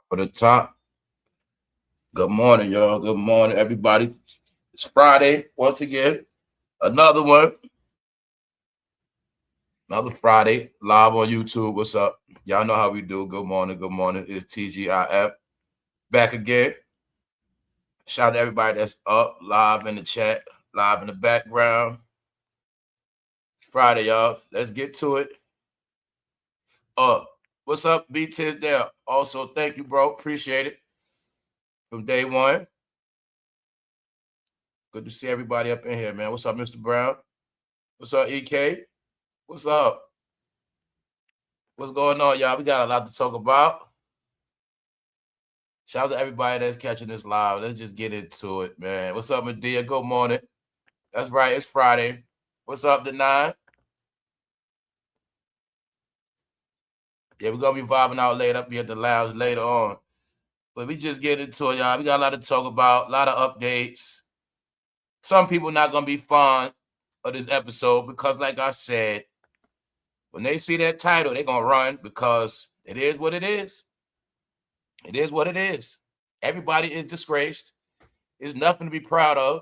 For the top. Good morning, y'all. Good morning, everybody. It's Friday once again. Another one. Another Friday live on YouTube. What's up? Y'all know how we do. Good morning. Good morning. It's TGIF back again. Shout out to everybody that's up live in the chat, live in the background. It's Friday, y'all. Let's get to it. What's up, B Tisdale? Also, thank you, bro. Appreciate it. From day one. Good to see everybody up in here, man. What's up, Mr. Brown? What's up, EK? What's up? What's going on, y'all? We got a lot to talk about. Shout out to everybody that's catching this live. Let's just get into it, man. What's up, Medea? Good morning. That's right. It's Friday. What's up, the 9? Yeah, we're going to be vibing out later up here at the lounge later on. But we just get into it, y'all. We got a lot to talk about, a lot of updates. Some people not going to be fond of this episode because, like I said, when they see that title, they're going to run because it is what it is. It is what it is. Everybody is disgraced. There's nothing to be proud of.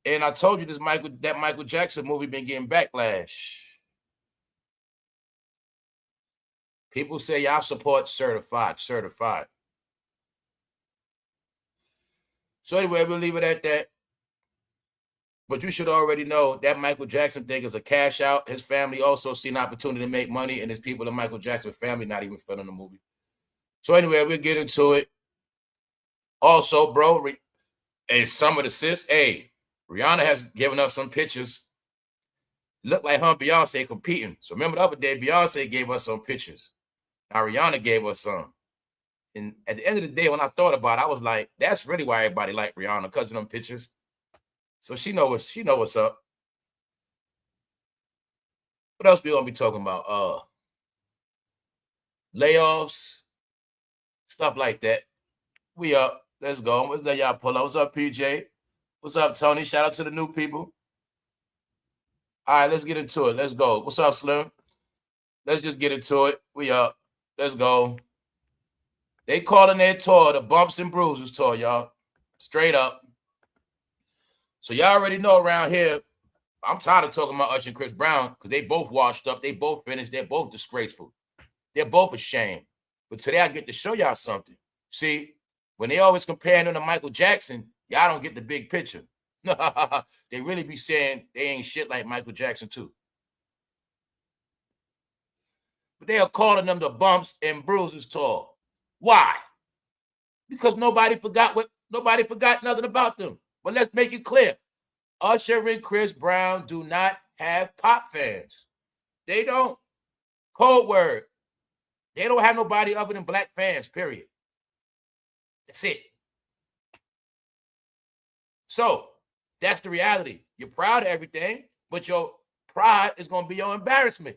And I told you that Michael Jackson movie been getting backlash. People say y'all support certified. So anyway, we'll leave it at that. But you should already know that Michael Jackson thing is a cash out. His family also see an opportunity to make money, and there's people in Michael Jackson family not even feeling the movie. So anyway, we'll get into it. Also, bro, and some of the sis, Rihanna has given us some pictures. Look like her and Beyonce competing. So remember the other day, Beyonce gave us some pictures. Now Rihanna gave us some. And at the end of the day, when I thought about it, I was like, that's really why everybody liked Rihanna, because of them pictures. So she know what's up. What else we gonna be talking about? Layoffs, stuff like that. We up. Let's go. Let's let y'all pull up. What's up, PJ? What's up, Tony? Shout out to the new people. All right, let's get into it. Let's go. What's up, Slim? Let's just get into it. We up. Let's go. They calling their tour the Bumps and Bruises tour, y'all. Straight up. So y'all already know around here, I'm tired of talking about Usher and Chris Brown because they both washed up. They both finished. They're both disgraceful. They're both ashamed. But today I get to show y'all something. See, when they always compare them to Michael Jackson, y'all don't get the big picture. They really be saying they ain't shit like Michael Jackson too. But they are calling them the Bumps and Bruises tour. Why? Because nobody forgot nothing about them. But let's make it clear. Usher and Chris Brown do not have pop fans. They don't. Code word. They don't have nobody other than black fans, period. That's it. So, that's the reality. You're proud of everything, but your pride is going to be your embarrassment.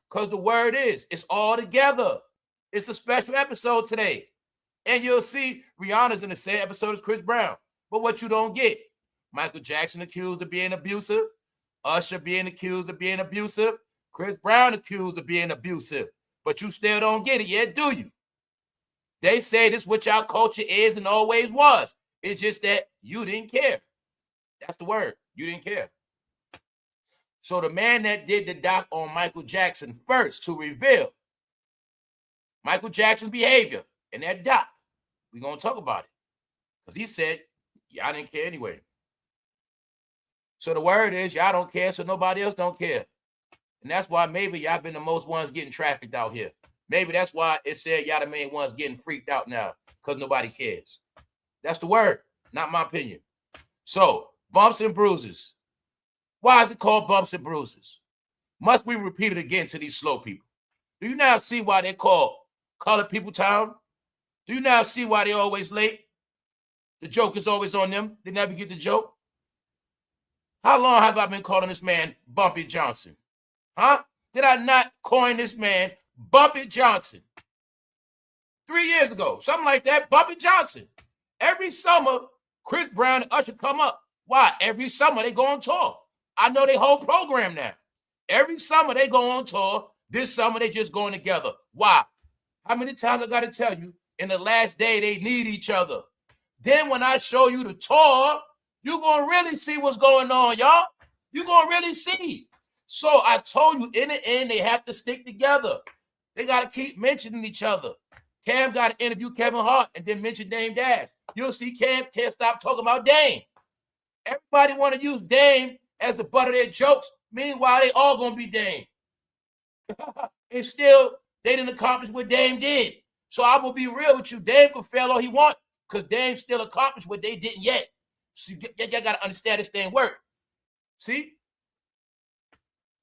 Because the word is, it's all together. It's a special episode today. And you'll see Rihanna's in the same episode as Chris Brown. But what you don't get, Michael Jackson accused of being abusive, Usher being accused of being abusive, Chris Brown accused of being abusive. But you still don't get it yet, do you? They say this is what y'all culture is and always was. It's just that you didn't care. That's the word. You didn't care. So the man that did the doc on Michael Jackson first to reveal Michael Jackson's behavior in that doc, we're going to talk about it. Because he said, y'all didn't care anyway. So the word is, y'all don't care, so nobody else don't care. And that's why maybe y'all been the most ones getting trafficked out here. Maybe that's why it said y'all the main ones getting freaked out now, because nobody cares. That's the word, not my opinion. So, Bumps and Bruises. Why is it called Bumps and Bruises? Must we repeat it again to these slow people? Do you now see why they call Colored People Town? Do you now see why they're always late? The joke is always on them. They never get the joke. How long have I been calling this man Bumpy Johnson? Huh? Did I not coin this man Bumpy Johnson? 3 years ago, something like that, Bumpy Johnson. Every summer, Chris Brown and Usher come up. Why? Every summer they go on tour. I know their whole program now. Every summer they go on tour. This summer they just going together. Why? How many times I got to tell you, In the last day, they need each other. Then when I show you the tour, you're going to really see what's going on, y'all. You're going to really see. So I told you, in the end, they have to stick together. They got to keep mentioning each other. Cam got to interview Kevin Hart and then mention Dame Dash. You'll see Cam can't stop talking about Dame. Everybody want to use Dame as the butt of their jokes. Meanwhile, they all going to be Dame. And still, they didn't accomplish what Dame did. So I will be real with you. Dame can fail all he wants because Dame still accomplished what they didn't yet. So you got to understand this thing work. See?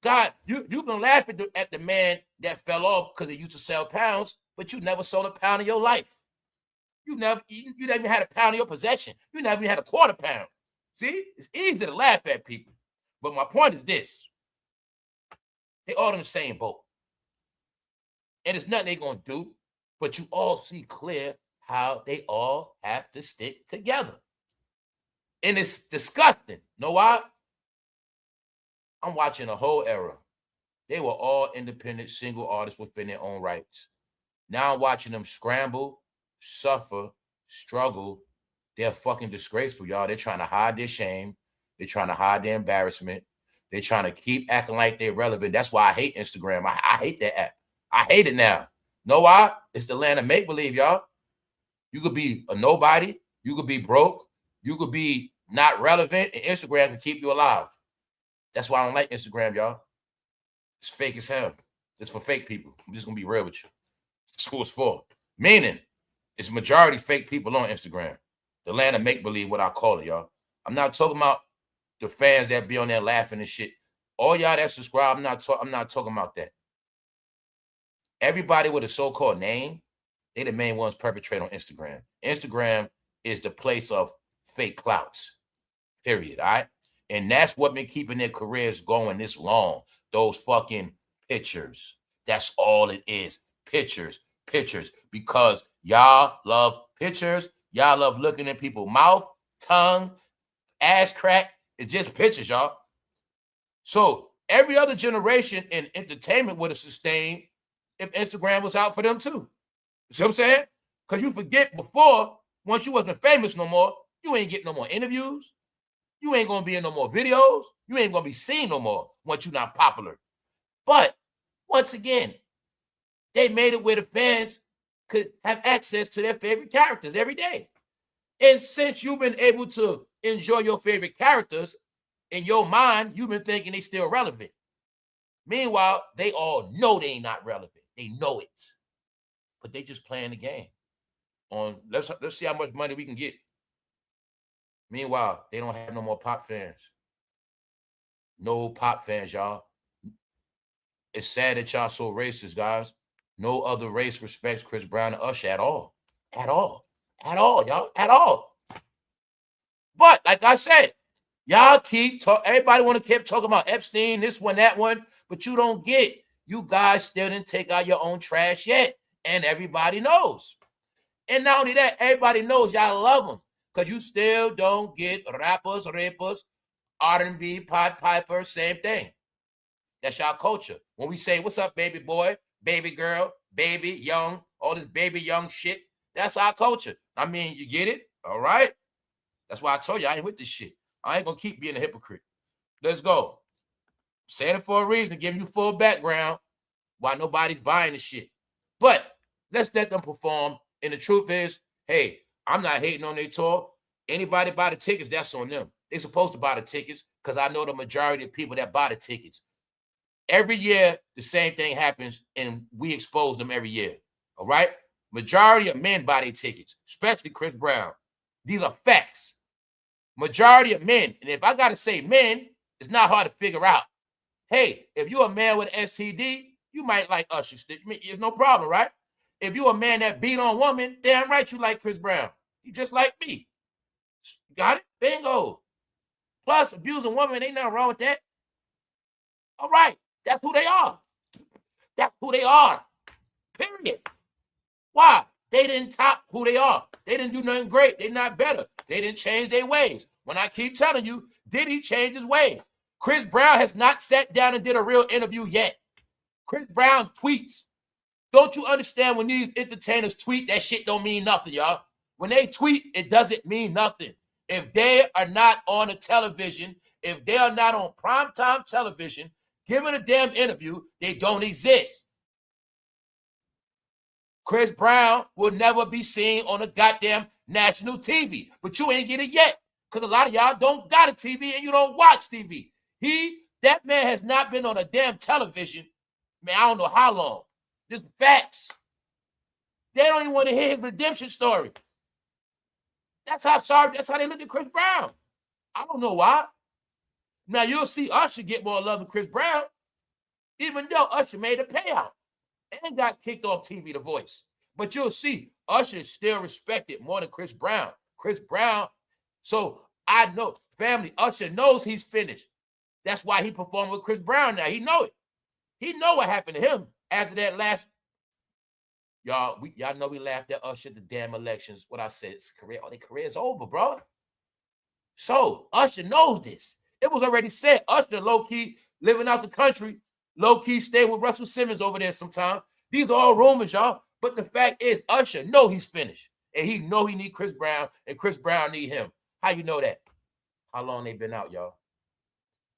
God, you can laugh at the man that fell off because he used to sell pounds, but you never sold a pound in your life. You never even had a pound in your possession. You never even had a quarter pound. See? It's easy to laugh at people. But my point is this. They all in the same boat. And it's nothing they're going to do, but you all see clear how they all have to stick together. And it's disgusting. Know why? I'm watching a whole era. They were all independent, single artists within their own rights. Now I'm watching them scramble, suffer, struggle. They're fucking disgraceful, y'all. They're trying to hide their shame. They're trying to hide their embarrassment. They're trying to keep acting like they're relevant. That's why I hate Instagram. I hate that app. I hate it now. Know why? It's the land of make-believe, y'all. You could be a nobody. You could be broke. You could be not relevant, and Instagram can keep you alive. That's why I don't like Instagram, y'all. It's fake as hell. It's for fake people. I'm just going to be real with you. That's who it's for. Meaning, it's majority fake people on Instagram. The land of make-believe, what I call it, y'all. I'm not talking about the fans that be on there laughing and shit. All y'all that subscribe, I'm not talking about that. Everybody with a so-called name, they the main ones perpetrate on Instagram. Instagram is the place of fake clouts, period, all right? And that's what been keeping their careers going this long. Those fucking pictures. That's all it is. Pictures. Because y'all love pictures. Y'all love looking at people's mouth, tongue, ass crack. It's just pictures, y'all. So every other generation in entertainment would have sustained if Instagram was out for them too. You see what I'm saying? Because you forget before, once you wasn't famous no more, you ain't getting no more interviews. You ain't going to be in no more videos. You ain't going to be seen no more once you're not popular. But once again, they made it where the fans could have access to their favorite characters every day. And since you've been able to enjoy your favorite characters, in your mind, you've been thinking they still relevant. Meanwhile, they all know they ain't not relevant. They know it. But they just playing the game. Let's see how much money we can get. Meanwhile, they don't have no more pop fans. No pop fans, y'all. It's sad that y'all so racist, guys. No other race respects Chris Brown and Usher at all. At all, y'all. At all. But, like I said, y'all keep talking. Everybody want to keep talking about Epstein, this one, that one. But you don't get. You guys still didn't take out your own trash yet. And everybody knows. And not only that, everybody knows y'all love them. Because you still don't get rappers, R&B, Pied Piper, same thing. That's y'all culture. When we say, what's up, baby boy, baby girl, baby, young, all this baby young shit, that's our culture. I mean, you get it? All right? That's why I told you I ain't with this shit. I ain't going to keep being a hypocrite. Let's go. Saying it for a reason, giving you full background why nobody's buying the shit. But let's let them perform. And the truth is, hey, I'm not hating on their tour. Anybody buy the tickets, that's on them. They're supposed to buy the tickets because I know the majority of people that buy the tickets. Every year, the same thing happens, and we expose them every year. All right? Majority of men buy their tickets, especially Chris Brown. These are facts. Majority of men, and if I got to say men, it's not hard to figure out. Hey, if you're a man with STD, you might like Usher. It's no problem, right? If you're a man that beat on woman, damn right you like Chris Brown. You just like me. Got it? Bingo. Plus, abusing women, ain't nothing wrong with that. All right. That's who they are. That's who they are. Period. Why? They didn't top who they are. They didn't do nothing great. They're not better. They didn't change their ways. When I keep telling you, did he change his ways? Chris Brown has not sat down and did a real interview yet. Chris Brown tweets. Don't you understand when these entertainers tweet, that shit don't mean nothing, y'all? When they tweet, it doesn't mean nothing. If they are not on a television, if they are not on primetime television, giving a damn interview, they don't exist. Chris Brown will never be seen on a goddamn national TV, but you ain't get it yet because a lot of y'all don't got a TV and you don't watch TV. That man has not been on a damn television, man, I don't know how long. This is facts. They don't even want to hear his redemption story. That's how they look at Chris Brown. I don't know why. Now you'll see Usher get more love than Chris Brown, even though Usher made a payout and got kicked off TV, The Voice. But you'll see Usher is still respected more than Chris Brown. Chris Brown, so I know, family, Usher knows he's finished. That's why he performed with Chris Brown now. He know it. He know what happened to him after that last. Y'all know we laughed at Usher at the damn elections. What I said, his career, their career's over, bro. So Usher knows this. It was already said. Usher low-key living out the country, low-key stay with Russell Simmons over there sometime. These are all rumors, y'all. But the fact is, Usher know he's finished. And he know he need Chris Brown, and Chris Brown need him. How you know that? How long they been out, y'all?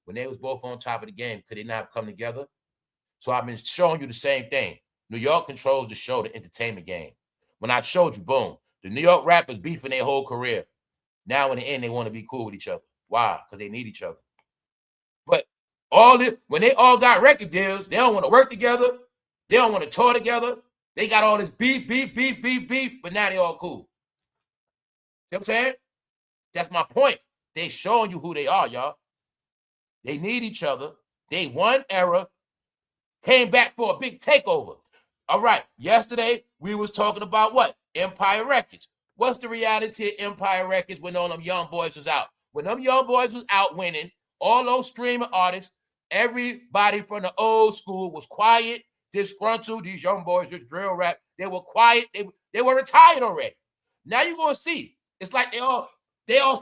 When they was both on top of the game, could they not come together? So I've been showing you the same thing. New York controls the show, the entertainment game. When I showed you, boom, the New York rappers beefing their whole career. Now in the end, they want to be cool with each other. Why? Because they need each other. But when they all got record deals, they don't want to work together. They don't want to tour together. They got all this beef, but now they all cool. See what I'm saying? That's my point. They showing you who they are, y'all. They need each other. They one era, came back for a big takeover. All right, yesterday we was talking about what? Empire Records. What's the reality of Empire Records when all them young boys was out? When them young boys was out winning, all those streaming artists, everybody from the old school was quiet, disgruntled. These young boys just drill rap. They were quiet. They were retired already. Now you're going to see. It's like they all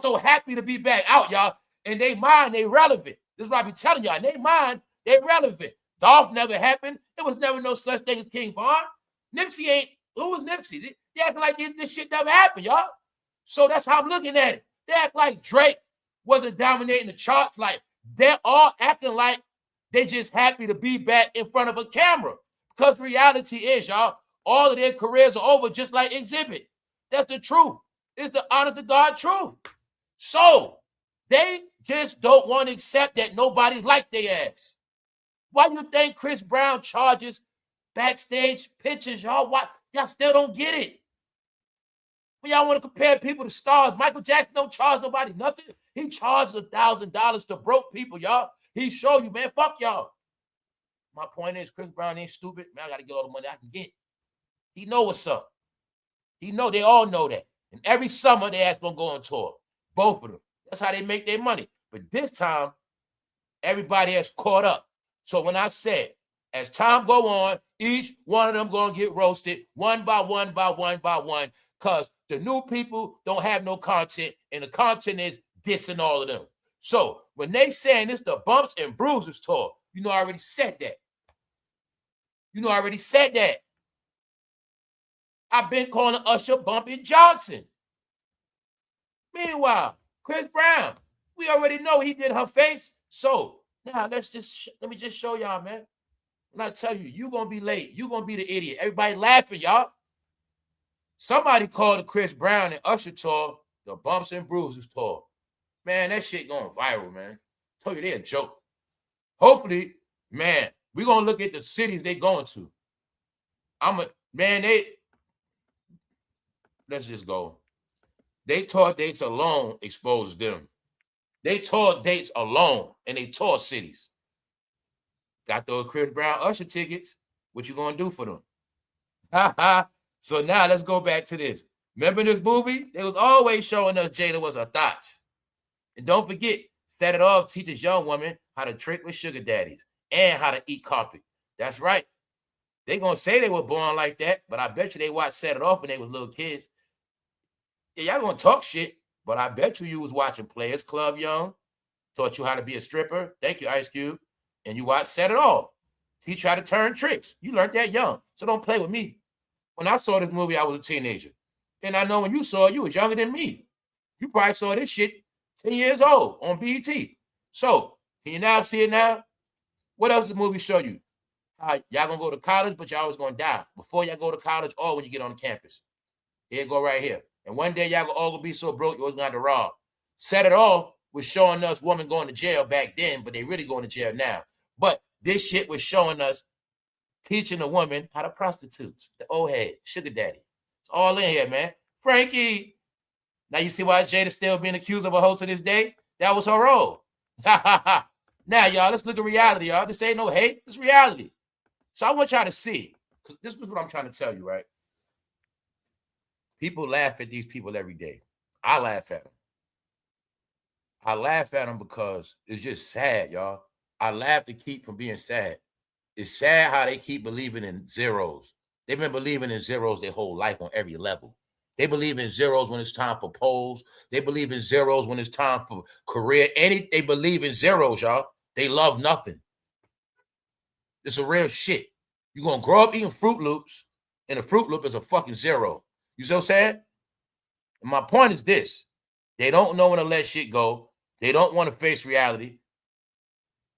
so happy to be back out, y'all. In their mind, they relevant. This is what I be telling y'all. In their mind, they relevant. Dolph never happened. There was never no such thing as King Von. Nipsey ain't. Who was Nipsey? They act like this shit never happened, y'all. So that's how I'm looking at it. They act like Drake wasn't dominating the charts. Like they're all acting like they just happy to be back in front of a camera. Because reality is, y'all, all of their careers are over just like Exhibit. That's the truth. It's the honest to God truth. So they just don't want to accept that nobody liked their ass. Why do you think Chris Brown charges backstage pictures, y'all? Why y'all still don't get it? When y'all want to compare people to stars, Michael Jackson don't charge nobody nothing. He charges $1,000 to broke people, y'all. He show you, man, fuck y'all. My point is, Chris Brown ain't stupid. Man, I got to get all the money I can get. He know what's up. He know, they all know that. And every summer, they ass gonna go on tour. Both of them. That's how they make their money. But this time, everybody has caught up. So when I said, as time go on, each one of them gonna get roasted one by one, because the new people don't have no content, and the content is dissing all of them. So when they saying it's the Bumps and Bruises tour, you know I already said that. I've been calling Usher Bumpy Johnson. Meanwhile, Chris Brown, we already know he did her face. So now let me just show y'all, man. When I tell you, you're going to be late. You're going to be the idiot. Everybody laughing, y'all. Somebody called the Chris Brown and Usher tour the Bumps and Bruises tour. Man, that shit going viral, man. I told you, they a joke. Hopefully, man, we're going to look at the cities they going to. Let's just go. They tour dates alone exposed them. They tour dates alone, and they tour cities. Got those Chris Brown Usher tickets. What you gonna do for them? So now let's go back to this. Remember this movie? They was always showing us Jada was a thought. And don't forget, Set It Off teaches young women how to trick with sugar daddies and how to eat carpet. That's right. They gonna say they were born like that, but I bet you they watched Set It Off when they was little kids. Yeah, y'all gonna talk shit, but I bet you was watching Players Club young, taught you how to be a stripper. Thank you, Ice Cube. And you watch Set It Off. He tried to turn tricks. You learned that young. So don't play with me. When I saw this movie, I was a teenager. And I know when you saw it, you was younger than me. You probably saw this shit 10 years old on BET. So, can you now see it now? What else does the movie show you? How y'all gonna go to college, but y'all always gonna die before y'all go to college or when you get on the campus. Here it go right here. And one day y'all all gonna be so broke, you're always gonna have to rob. Set it off was showing us women going to jail back then, but they really going to jail now. But this shit was showing us teaching a woman how to prostitute, the old head, sugar daddy. It's all in here, man. Freaky. Now you see why Jada still being accused of a hoe to this day? That was her role. Now, y'all, let's look at reality, y'all. This ain't no hate. It's reality. So I want y'all to see, because this is what I'm trying to tell you, right? People laugh at these people every day. I laugh at them. I laugh at them because it's just sad, y'all. I laugh to keep from being sad. It's sad how they keep believing in zeros. They've been believing in zeros their whole life on every level. They believe in zeros when it's time for polls. They believe in zeros when it's time for career. They believe in zeros, y'all. They love nothing. It's a real shit. You're going to grow up eating Fruit Loops, and a Fruit Loop is a fucking zero. You see what I'm saying? And my point is this. They don't know when to let shit go. They don't want to face reality.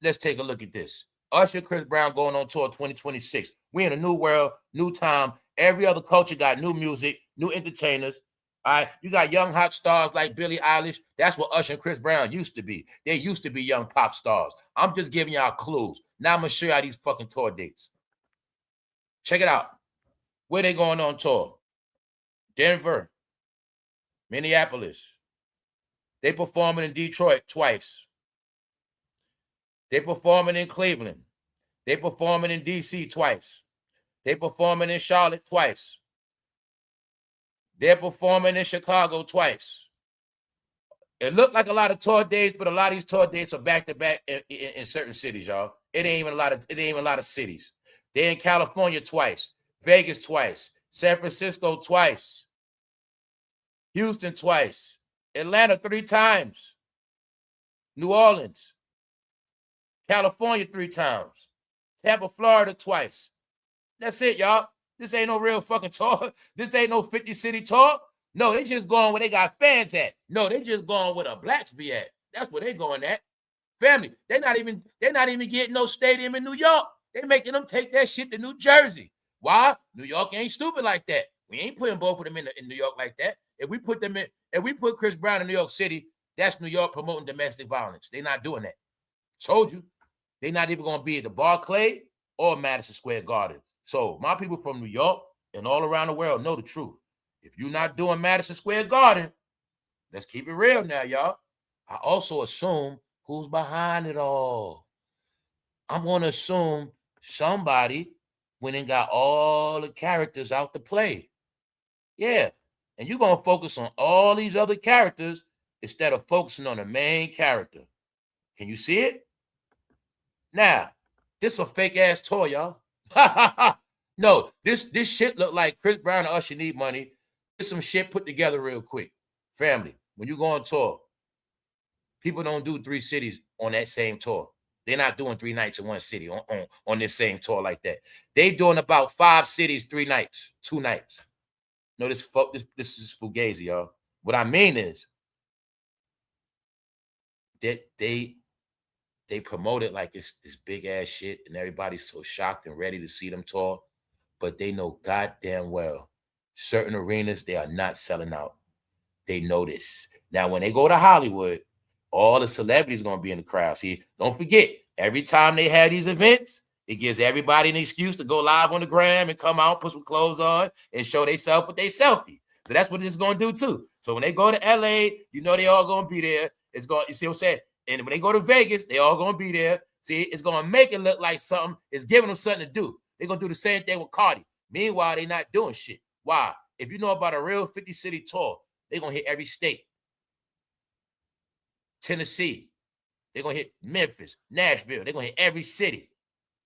Let's take a look at this. Usher, Chris Brown going on tour 2026. We in a new world, new time. Every other culture got new music, new entertainers. All right, you got young hot stars like Billie Eilish. That's what Usher and Chris Brown used to be. They used to be young pop stars. I'm just giving y'all clues. Now I'm going to show y'all these fucking tour dates. Check it out. Where they going on tour? Denver, Minneapolis. They performing in Detroit twice. They performing in Cleveland. They performing in D.C. twice. They performing in Charlotte twice. They're performing in Chicago twice. It looked like a lot of tour dates, but a lot of these tour dates are back to back in certain cities, y'all. It ain't even a lot of cities. They're in California twice, Vegas twice, San Francisco twice, Houston twice, Atlanta 3 times, New Orleans, California 3 times, Tampa, Florida twice. That's it, y'all. This ain't no real fucking tour. This ain't no 50-city tour. No, they just going where they got fans at. No, they just going where the blacks be at. That's where they going at. Family, they're not even getting no stadium in New York. They making them take that shit to New Jersey. Why? New York ain't stupid like that. We ain't putting both of them in New York like that. If we put Chris Brown in New York City, that's New York promoting domestic violence. They're not doing that. Told you. They're not even going to be at the Barclay or Madison Square Garden. So my people from New York and all around the world know the truth. If you're not doing Madison Square Garden, let's keep it real now, y'all. I also assume who's behind it all. I'm going to assume somebody went and got all the characters out to play. Yeah. And you're going to focus on all these other characters instead of focusing on the main character. Can you see it? Now, this is a fake-ass tour, y'all. No, this shit look like Chris Brown and Usher need money. Get some shit put together real quick. Family, when you go on tour, people don't do 3 cities on that same tour. They're not doing 3 nights in one city on this same tour like that. They doing about 5 cities, 3 nights, 2 nights. No, this is fugazi, y'all. What I mean is that they promote it like it's this big ass shit and everybody's so shocked and ready to see them tour, but they know goddamn well certain arenas, they are not selling out. They know this. Now, when they go to Hollywood, all the celebrities going to be in the crowd. See, don't forget, every time they have these events, it gives everybody an excuse to go live on the gram and come out, put some clothes on, and show themselves with their selfie. So that's what it's going to do too. So when they go to LA, you know they all going to be there. It's going, you see what I'm saying? And when they go to Vegas, they all going to be there. See, it's going to make it look like something. It's giving them something to do. They're going to do the same thing with Cardi. Meanwhile, they're not doing shit. Why? If you know about a real 50-city tour, they're going to hit every state. Tennessee. They're going to hit Memphis, Nashville. They're going to hit every city.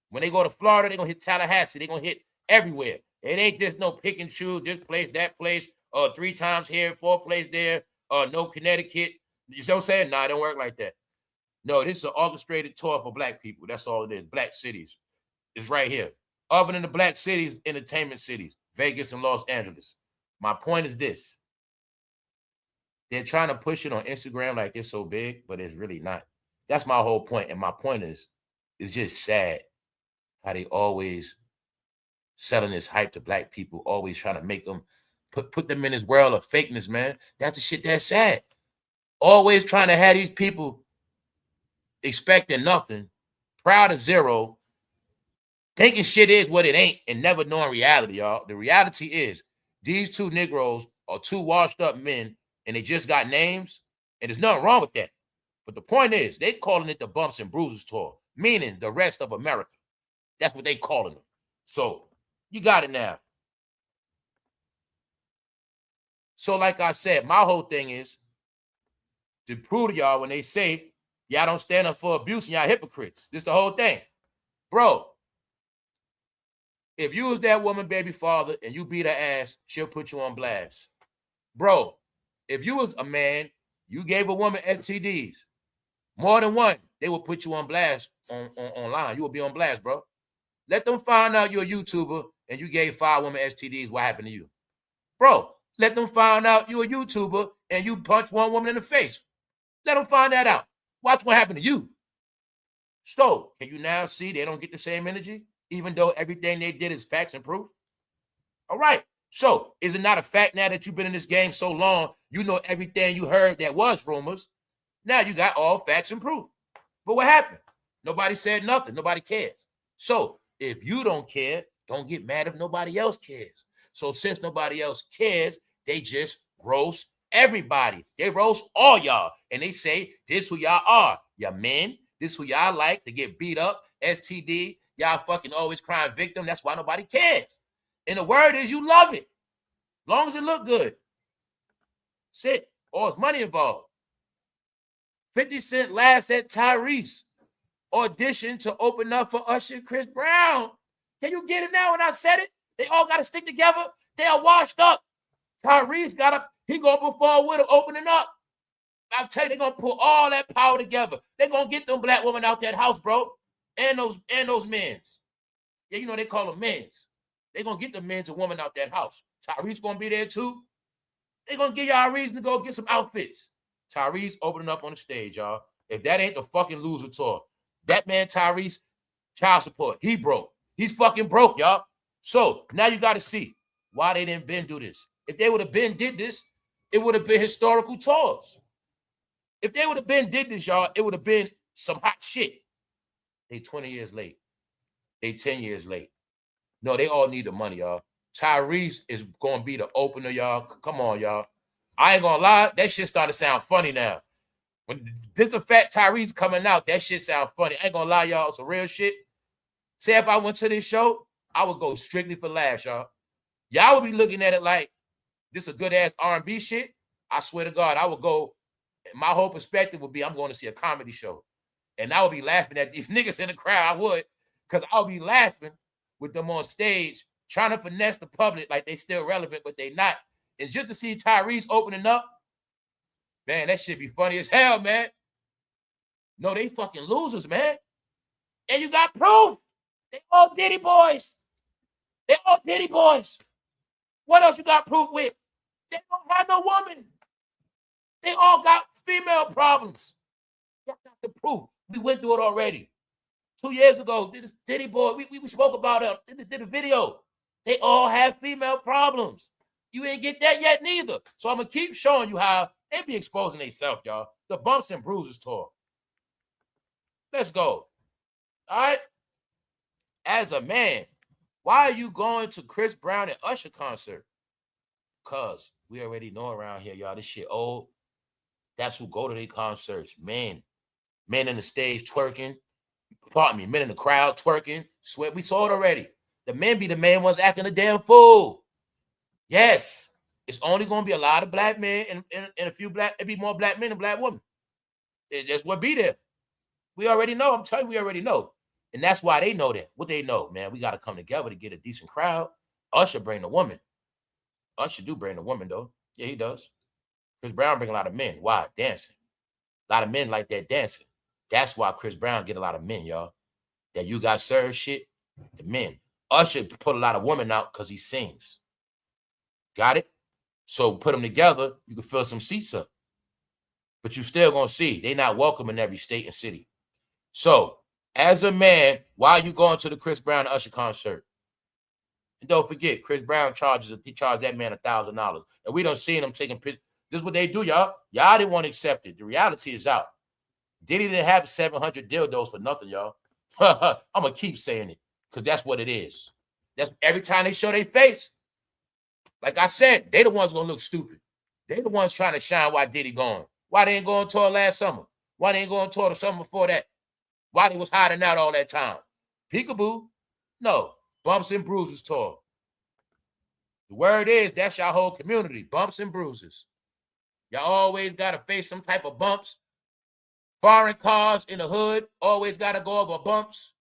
When they go to Florida, they're going to hit Tallahassee. They're going to hit everywhere. It ain't just no pick and choose, this place, that place, 3 times here, 4 places there, no Connecticut. You see what I'm saying? Nah, it don't work like that. No, this is an orchestrated tour for black people. That's all it is. Black cities. is right here. Other than the black cities, entertainment cities, Vegas and Los Angeles. My point is this. They're trying to push it on Instagram like it's so big, but it's really not. That's my whole point. And my point is, it's just sad how they always selling this hype to black people, always trying to make them put them in this world of fakeness, man. That's the shit that's sad. Always trying to have these people expecting nothing, proud of zero, thinking shit is what it ain't, and never knowing reality, y'all. The reality is these two Negroes are two washed up men, and they just got names, and there's nothing wrong with that. But the point is, they calling it the Bumps and Bruises tour, meaning the rest of America. That's what they calling them. So you got it now. So like I said, my whole thing is to prove to y'all when they say y'all don't stand up for abuse and y'all hypocrites. This the whole thing. Bro, if you was that woman baby father and you beat her ass, she'll put you on blast. Bro, if you was a man, you gave a woman STDs, more than one, they will put you on blast online. You will be on blast, bro. Let them find out you're a YouTuber and you gave 5 women STDs. What happened to you? Bro, let them find out you're a YouTuber and you punched one woman in the face. Let them find that out. Watch what happened to you. So, can you now see they don't get the same energy, even though everything they did is facts and proof? All right. So, is it not a fact now that you've been in this game so long, you know everything you heard that was rumors? Now you got all facts and proof. But what happened? Nobody said nothing. Nobody cares. So, if you don't care, don't get mad if nobody else cares. So, since nobody else cares, they just roast everybody. They roast all y'all. And they say, this who y'all are. Y'all men. This who y'all like to get beat up. STD. Y'all fucking always crying victim. That's why nobody cares. And the word is you love it. Long as it look good. Sit. Or it's money involved. 50 Cent last at Tyrese audition to open up for Usher chrisbrown. Can you get it now when I said it? They all got to stick together. They are washed up. Tyrese he going to perform with them opening up. I'll tell you, they're going to pull all that power together. They're going to get them black women out that house, bro. And those men's. Yeah, you know, they call them men's. They're going to get the men's and women out that house. Tyrese going to be there too. They're going to give y'all a reason to go get some outfits. Tyrese opening up on the stage, y'all. If that ain't the fucking loser tour, that man Tyrese, child support, he broke. He's fucking broke, y'all. So now you got to see why they didn't been do this. If they would have been did this, it would have been historical tours. If they would have been did this, y'all, it would have been some hot shit. They 20 years late. They 10 years late. No, they all need the money, y'all. Tyrese is going to be the opener, y'all. Come on, y'all. I ain't going to lie. That shit starting to sound funny now. When this a fat Tyrese coming out, that shit sound funny. I ain't going to lie, y'all. It's a real shit. Say if I went to this show, I would go strictly for laughs, y'all. Y'all would be looking at it like this is a good-ass R&B shit. I swear to God, I would go. My whole perspective would be I'm going to see a comedy show. And I would be laughing at these niggas in the crowd. I would. Because I would be laughing with them on stage, trying to finesse the public like they still relevant, but they not. And just to see Tyrese opening up, man, that shit be funny as hell, man. No, they fucking losers, man. And you got proof. They all Diddy boys. They all Diddy boys. What else you got proof with? They don't have no woman. They all got female problems. Y'all got the proof. We went through it already. 2 years ago, Diddy boy, we spoke about it, did a video. They all have female problems. You ain't get that yet neither. So I'm going to keep showing you how they be exposing themselves, y'all. The Bumps and Bruises tour. Let's go. All right? As a man, why are you going to chrisbrown and Usher concert? Because we already know around here, y'all, this shit old. That's who go to their concerts. Men in the stage twerking. Pardon me, men in the crowd twerking. Sweat, we saw it already. The men be the main ones acting a damn fool. Yes, it's only going to be a lot of black men and a few it'd be more black men than black women. That's what be there. We already know. I'm telling you, we already know. And that's why they know that. What they know, man, we got to come together to get a decent crowd. Usher bring the woman. Usher do bring the woman, though. Yeah, he does. chrisbrown bring a lot of men. Why? Dancing. A lot of men like that dancing. That's why chrisbrown get a lot of men, y'all. That you got served shit. The men. Usher put a lot of women out because he sings. Got it? So put them together, you can fill some seats up. But you still gonna see they not welcome in every state and city. So as a man, why are you going to the Chris Brown Usher concert? And don't forget, Chris Brown charged that man $1,000. And we don't see him taking pictures. This is what they do, y'all. Y'all didn't want to accept it. The reality is out. Diddy didn't have 700 dildos for nothing, y'all. I'm going to keep saying it because that's what it is. That's every time they show their face. Like I said, they the ones going to look stupid. They the ones trying to shine while Diddy going. Why they ain't going on tour last summer? Why they ain't going on tour the summer before that? Why they was hiding out all that time? Peekaboo? No. Bumps and Bruises tour. The word is that's your whole community. Bumps and bruises. Y'all always got to face some type of bumps. Foreign cars in the hood always got to go over bumps.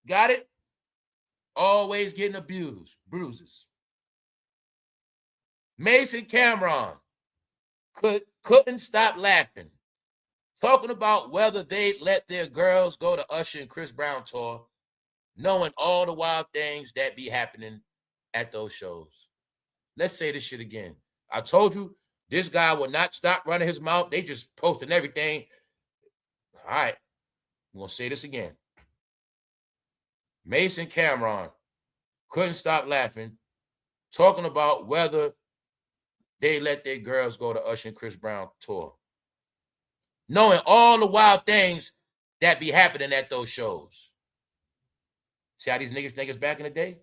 Got it? Always getting abused. Bruises. Mason Cameron couldn't stop laughing. Talking about whether they let their girls go to Usher and Chris Brown tour, knowing all the wild things that be happening at those shows. Let's say this shit again. I told you this guy will not stop running his mouth. They just posting everything. All right. We're going to say this again. Mason Cameron couldn't stop laughing, talking about whether they let their girls go to Usher and Chris Brown tour, knowing all the wild things that be happening at those shows. See how these niggas back in the day?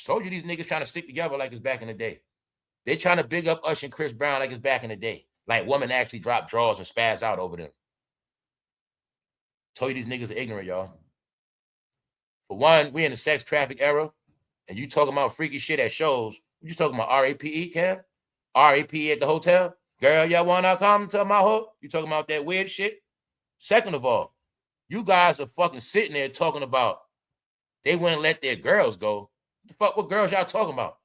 Told you these niggas trying to stick together like it's back in the day. They trying to big up Usher and Chris Brown like it's back in the day. Like women actually drop drawers and spaz out over them. Told you these niggas are ignorant, y'all. For one, we in the sex traffic era, and you talking about freaky shit at shows. You talking about RAPE, Cam? RAPE at the hotel? Girl, y'all want to come to my hoe? You talking about that weird shit? Second of all, you guys are fucking sitting there talking about they wouldn't let their girls go. The fuck, what girls y'all talking about?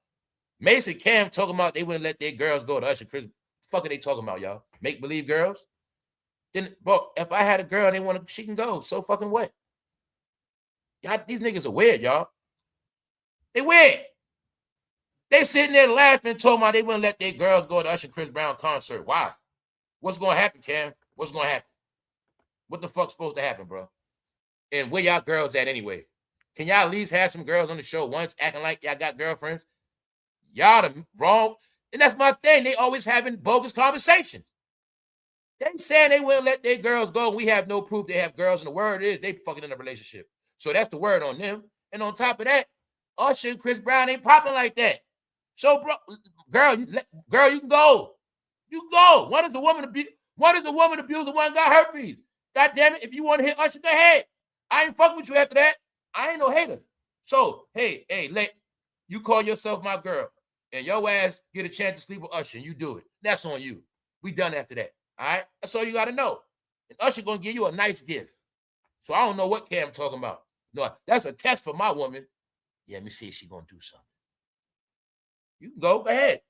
Mason Cam talking about they wouldn't let their girls go to Usher Chris. The fuck are they talking about, y'all? Make believe girls? Then, bro, if I had a girl and they want to, she can go. So fucking what? Y'all, these niggas are weird, y'all. They weird. They sitting there laughing, talking about they wouldn't let their girls go to Usher Chris Brown concert. Why? What's going to happen, Cam? What's going to happen? What the fuck's supposed to happen, bro? And where y'all girls at anyway? Can y'all at least have some girls on the show once acting like y'all got girlfriends? Y'all the wrong. And that's my thing. They always having bogus conversations. They saying they wouldn't let their girls go. And we have no proof they have girls. And the word is they fucking in a relationship. So that's the word on them. And on top of that, Usher and Chris Brown ain't popping like that. So, bro, girl, you can go. You can go. One is the woman abuse. One is the woman abuse. The one got herpes. God damn it! If you want to hit Usher, go ahead. I ain't fucking with you after that. I ain't no hater. So, hey, let you call yourself my girl, and your ass get a chance to sleep with Usher, and you do it. That's on you. We done after that. All right. That's all you got to know. And Usher gonna give you a nice gift. So I don't know what Cam talking about. No, that's a test for my woman. Yeah, let me see if she gonna do something. You can go ahead.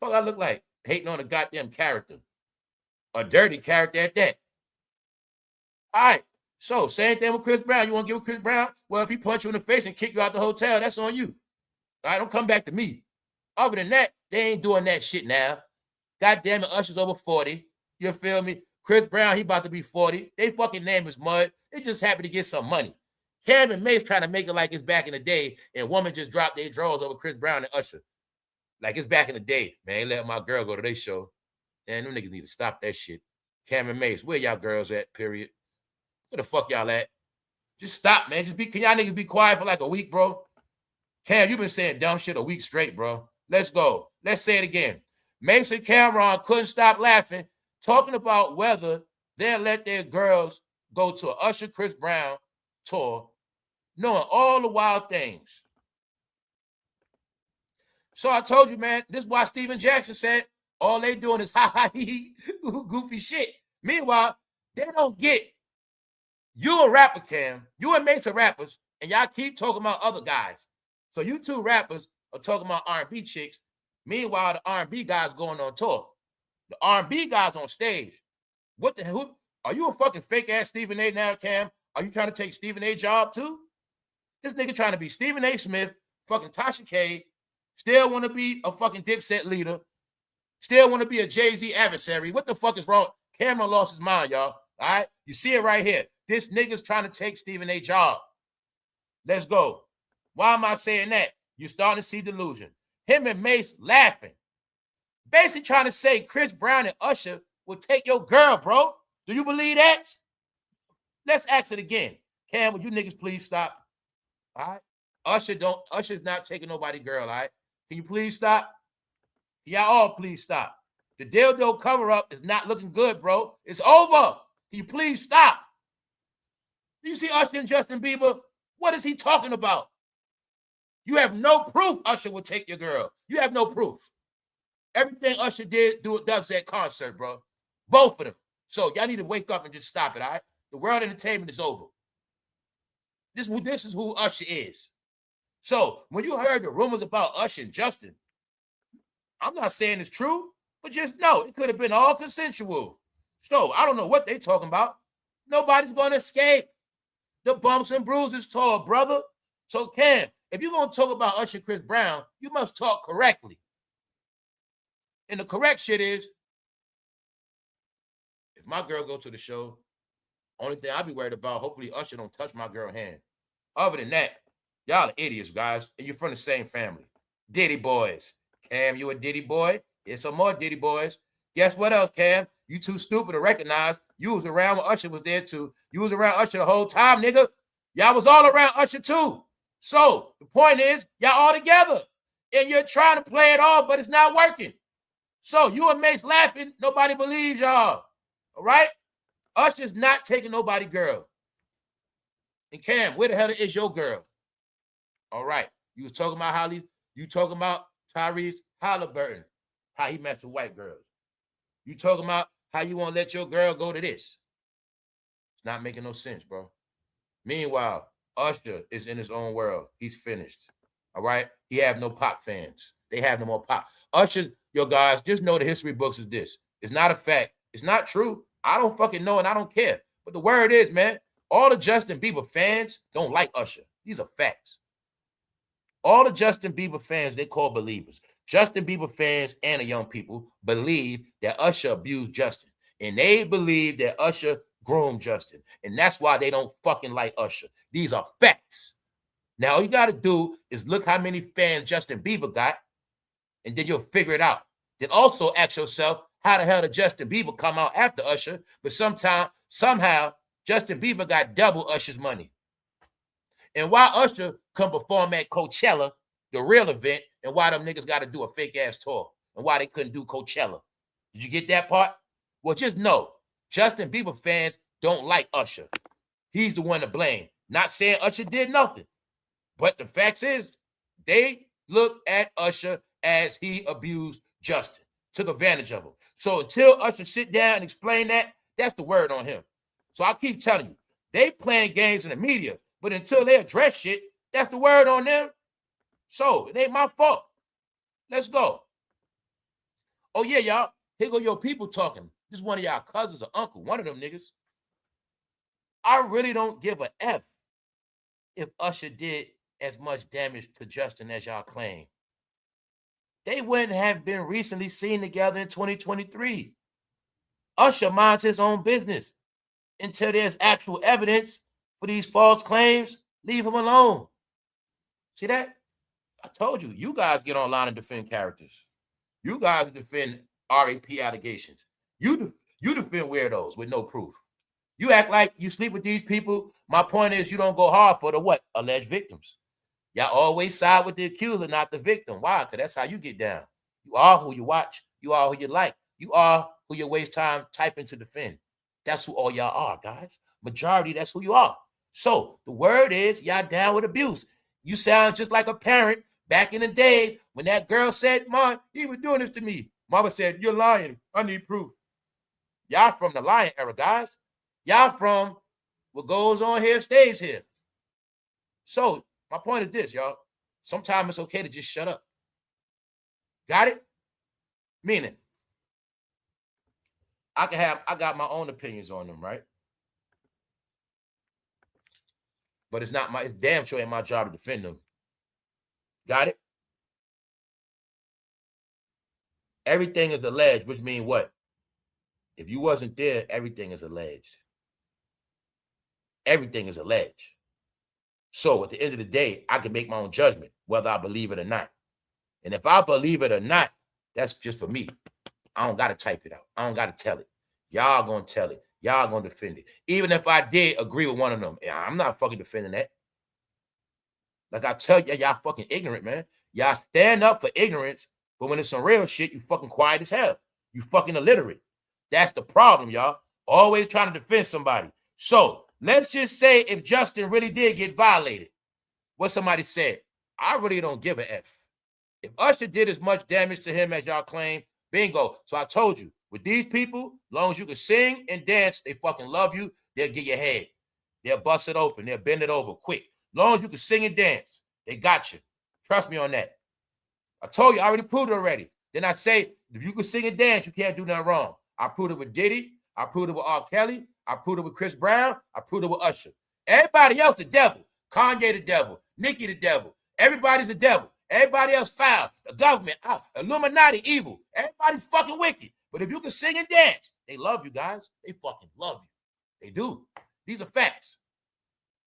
Fuck, I look like hating on a goddamn character, a dirty character at that. All right. So same thing with Chris Brown. You want to give Chris Brown? Well, if he punch you in the face and kick you out the hotel, that's on you. All right, don't come back to me. Other than that, they ain't doing that shit now. God damn it, Usher's over 40. You feel me? Chris Brown, he about to be 40. They fucking name is Mud. They just happy to get some money. Cam and Mace trying to make it like it's back in the day, and women just dropped their drawers over Chris Brown and Usher. Like it's back in the day. Man, ain't let my girl go to their show. Man, them niggas need to stop that shit. Cam and Mace, where y'all girls at, period? Where the fuck y'all at? Just stop, man. Can y'all niggas be quiet for like a week, bro? Cam, you been saying dumb shit a week straight, bro. Let's go. Let's say it again. Mason Cameron couldn't stop laughing, talking about whether they'll let their girls go to an Usher Chris Brown tour, knowing all the wild things. So I told you, man, this is why Steven Jackson said all they doing is ha-ha-hee goofy shit. Meanwhile, they don't get you a rapper, Cam. You and Mace are rappers, and y'all keep talking about other guys. So you two rappers are talking about R&B chicks. Meanwhile, the R&B guys going on tour. The R&B guys on stage. What the hell? Are you a fucking fake ass Stephen A now, Cam? Are you trying to take Stephen A job too? This nigga trying to be Stephen A. Smith, fucking Tasha K, still want to be a fucking Dipset leader, still want to be a Jay-Z adversary. What the fuck is wrong? Cameron lost his mind, y'all. All right? You see it right here. This nigga's trying to take Stephen A. job. Let's go. Why am I saying that? You're starting to see delusion. Him and Mace laughing. Basically trying to say Chris Brown and Usher will take your girl, bro. Do you believe that? Let's ask it again. Cam, would you niggas please stop? All right? Usher's not taking nobody girl, all right? Can you please stop? Y'all all please stop. The dildo cover-up is not looking good, bro. It's over. Can you please stop? Do you see Usher and Justin Bieber? What is he talking about? You have no proof Usher will take your girl. You have no proof. Everything Usher does at concert, bro. Both of them. So y'all need to wake up and just stop it, all right? The world entertainment is over. This is who Usher is. So when you heard the rumors about Usher and Justin, I'm not saying it's true, but just know it could have been all consensual. So I don't know what they're talking about. Nobody's going to escape the bumps and bruises tour, brother. So Cam, if you're going to talk about Usher and Chris Brown, you must talk correctly. And the correct shit is, if my girl go to the show, only thing I'll be worried about, hopefully Usher don't touch my girl hand. Other than that, y'all are idiots, guys, and you're from the same family. Diddy boys. Cam, you a Diddy boy? Here's some more Diddy boys. Guess what else, Cam? You too stupid to recognize you was around when Usher was there too. You was around Usher the whole time, nigga. Y'all was all around Usher too. So the point is, y'all all together. And you're trying to play it off, but it's not working. So you and Mace laughing, nobody believes y'all. All right? Usher's not taking nobody girl. And Cam, where the hell is your girl? All right. You was talking about you talking about Tyrese Halliburton, how he messed with white girls. You talking about how you want to let your girl go to this. It's not making no sense, bro. Meanwhile, Usher is in his own world. He's finished. All right? He have no pop fans. They have no more pop. Usher, yo guys, just know the history books is this. It's not a fact. It's not true. I don't fucking know and I don't care. But the word is, man, all the Justin Bieber fans don't like Usher. These are facts. All the Justin Bieber fans, they call believers. Justin Bieber fans and the young people believe that Usher abused Justin. And they believe that Usher groomed Justin. And that's why they don't fucking like Usher. These are facts. Now, all you got to do is look how many fans Justin Bieber got, and then you'll figure it out. Then also ask yourself, how the hell did Justin Bieber come out after Usher? But somehow, Justin Bieber got double Usher's money. And why Usher come perform at Coachella, the real event, and why them niggas got to do a fake-ass tour, and why they couldn't do Coachella. Did you get that part? Well, just know, Justin Bieber fans don't like Usher. He's the one to blame. Not saying Usher did nothing. But the fact is, they look at Usher as he abused Justin, took advantage of him. So until Usher sit down and explain that, that's the word on him. So I keep telling you, they playing games in the media, but until they address shit, that's the word on them. So it ain't my fault. Let's go. Oh yeah, y'all. Here go your people talking. This is one of y'all cousins or uncle, one of them niggas. I really don't give a F if Usher did as much damage to Justin as y'all claim. They wouldn't have been recently seen together in 2023. Usher minds his own business. Until there's actual evidence for these false claims, leave him alone. See that? I told you, you guys get online and defend characters. You guys defend RAP allegations. You defend weirdos with no proof. You act like you sleep with these people. My point is you don't go hard for the what? Alleged victims. Y'all always side with the accuser, not the victim. Why? Because that's how you get down. You are who you watch. You are who you like. You are who you waste time typing to defend. That's who all y'all are, guys. Majority, that's who you are. So the word is y'all down with abuse. You sound just like a parent back in the day when that girl said, Mom, he was doing this to me. Mama said, you're lying. I need proof. Y'all from the lying era, guys. Y'all from what goes on here stays here. So my point is this, y'all. Sometimes it's okay to just shut up. Got it? Meaning, I got my own opinions on them, right? But it's damn sure ain't my job to defend them. Got it? Everything is alleged, which means what? If you wasn't there, everything is alleged. Everything is alleged. So at the end of the day, I can make my own judgment, whether I believe it or not. And if I believe it or not, that's just for me. I don't got to type it out. I don't got to tell it. Y'all going to tell it. Y'all going to defend it. Even if I did agree with one of them, I'm not fucking defending that. Like I tell you, y'all fucking ignorant, man. Y'all stand up for ignorance, but when it's some real shit, you fucking quiet as hell. You fucking illiterate. That's the problem, y'all. Always trying to defend somebody. So let's just say if Justin really did get violated, what somebody said, I really don't give a F. If Usher did as much damage to him as y'all claim, bingo. So I told you, with these people, as long as you can sing and dance, they fucking love you. They'll get your head. They'll bust it open. They'll bend it over quick. As long as you can sing and dance, they got you. Trust me on that. I told you, I already proved it already. Then I say, if you can sing and dance, you can't do nothing wrong. I proved it with Diddy. I proved it with R. Kelly. I proved it with Chris Brown. I proved it with Usher. Everybody else the devil. Kanye the devil. Nicki the devil. Everybody's the devil. Everybody else foul. The government, Illuminati, evil. Everybody's fucking wicked. But if you can sing and dance, they love you guys. They fucking love you. They do. These are facts.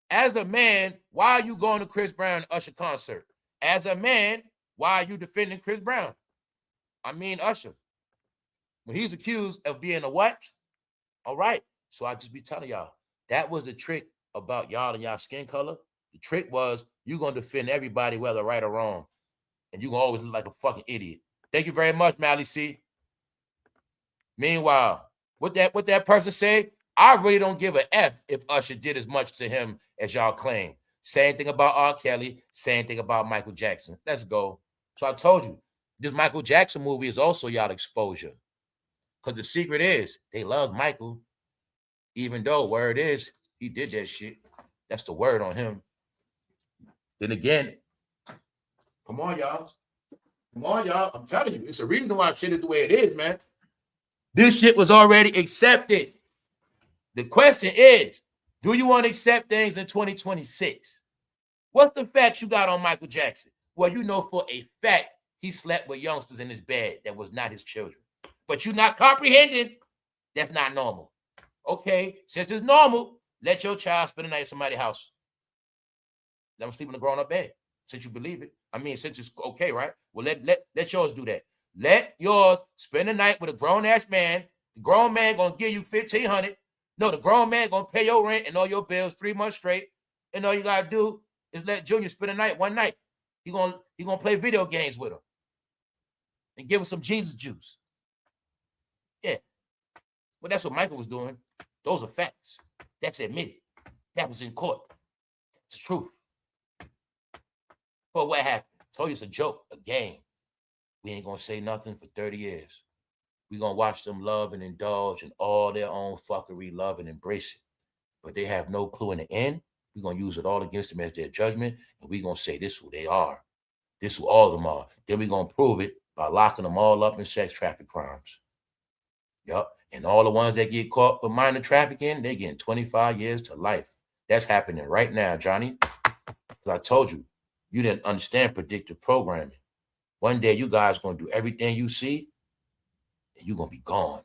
As a man, why are you going to Chris Brown and Usher concert? As a man, why are you defending Chris Brown? I mean Usher. When he's accused of being a what? All right. So I just be telling y'all, that was the trick about y'all and y'all skin color. The trick was you're going to defend everybody, whether right or wrong. And you're going to always look like a fucking idiot. Thank you very much, Malice. Meanwhile, what that person said, I really don't give a F if Usher did as much to him as y'all claim. Same thing about R. Kelly. Same thing about Michael Jackson. Let's go. So I told you, this Michael Jackson movie is also y'all exposure. Because the secret is, they love Michael. Even though, word is, he did that shit. That's the word on him. Then again, come on, y'all. Come on, y'all. I'm telling you, it's a reason why shit is the way it is, man. This shit was already accepted. The question is, do you want to accept things in 2026? What's the facts you got on Michael Jackson? Well, you know for a fact he slept with youngsters in his bed that was not his children. But you're not comprehending. That's not normal. Okay, since it's normal, let your child spend the night at somebody's house. Let them sleep in a grown-up bed, since you believe it. I mean, since it's okay, right? Well, let yours do that. Let yours spend the night with a grown-ass man. The grown man going to give you $1,500. No, the grown man going to pay your rent and all your bills 3 months straight. And all you got to do is let Junior spend the night one night. He gonna play video games with him. And give him some Jesus juice. Yeah. Well, that's what Michael was doing. Those are facts. That's admitted. That was in court. That's the truth. But what happened? I told you it's a joke, a game. We ain't going to say nothing for 30 years. We're going to watch them love and indulge in all their own fuckery, love and embrace it. But they have no clue in the end. We're going to use it all against them as their judgment. And we're going to say this is who they are. This is who all of them are. Then we're going to prove it by locking them all up in sex traffic crimes. Yup. And all the ones that get caught with minor trafficking, they getting 25 years to life. That's happening right now, Johnny. Because I told you, you didn't understand predictive programming. One day you guys going to do everything you see, and you're going to be gone.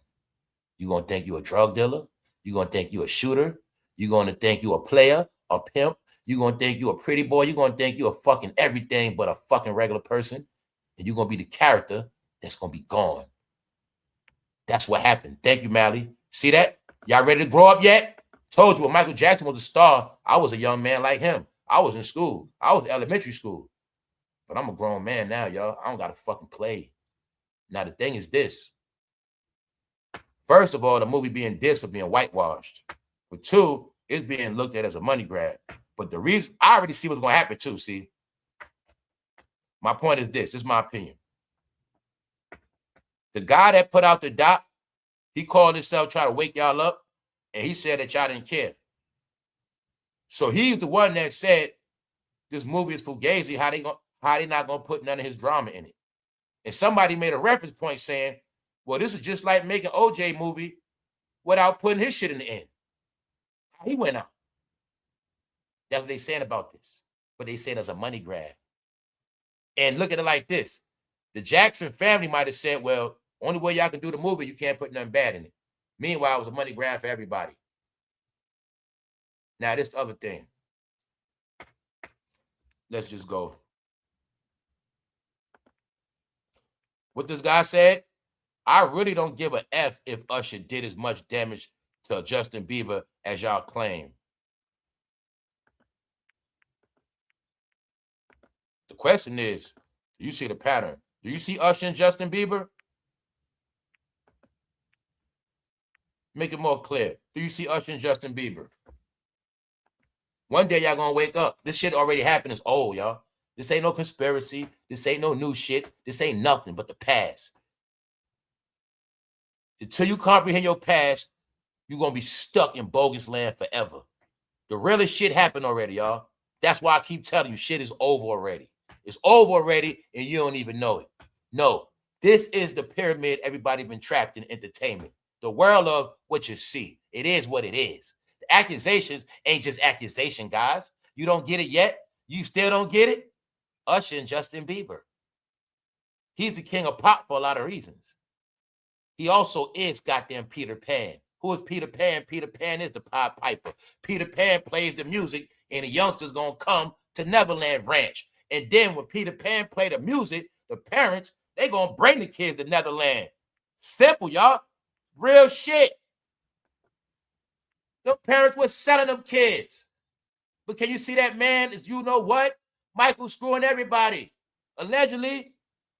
You're going to think you're a drug dealer. You're going to think you're a shooter. You're going to think you're a player, a pimp. You're going to think you're a pretty boy. You're going to think you're a fucking everything but a fucking regular person. And you're going to be the character that's going to be gone. That's what happened. Thank you, Mally. See that? Y'all ready to grow up yet? Told you when Michael Jackson was a star, I was a young man like him. I was in school. I was in elementary school. But I'm a grown man now, y'all. I don't got to fucking play. Now, the thing is this. First of all, the movie being dissed for being whitewashed. For two, it's being looked at as a money grab. But the reason, I already see what's going to happen too, see? My point is this. This is my opinion. The guy that put out the doc, he called himself trying to wake y'all up, and he said that y'all didn't care. So he's the one that said this movie is fugazi, how they not going to put none of his drama in it. And somebody made a reference point saying, well, this is just like making OJ movie without putting his shit in the end. He went out. That's what they saying about this. But they saying it's a money grab. And look at it like this. The Jackson family might have said, well, only way y'all can do the movie, you can't put nothing bad in it. Meanwhile, it was a money grab for everybody. Now, this other thing. Let's just go. What this guy said, I really don't give a F if Usher did as much damage to Justin Bieber as y'all claim. The question is, do you see the pattern? Do you see Usher and Justin Bieber? Make it more clear. Do you see Usher and Justin Bieber? One day y'all gonna wake up. This shit already happened. It's old, y'all. This ain't no conspiracy. This ain't no new shit. This ain't nothing but the past. Until you comprehend your past, you're going to be stuck in bogus land forever. The realest shit happened already, y'all. That's why I keep telling you, shit is over already. It's over already, and you don't even know it. No, this is the pyramid everybody been trapped in entertainment. The world of what you see. It is what it is. The accusations ain't just accusation, guys. You don't get it yet? You still don't get it? Usher and Justin Bieber. He's the king of pop for a lot of reasons. He also is goddamn Peter Pan. Who is Peter Pan? Peter Pan is the Pied Piper. Peter Pan plays the music, and the youngsters gonna come to Neverland Ranch. And then when Peter Pan play the music, the parents, they gonna bring the kids to Netherland. Simple, y'all. Real shit. The parents were selling them kids. But can you see that man is, you know what? Michael screwing everybody. Allegedly.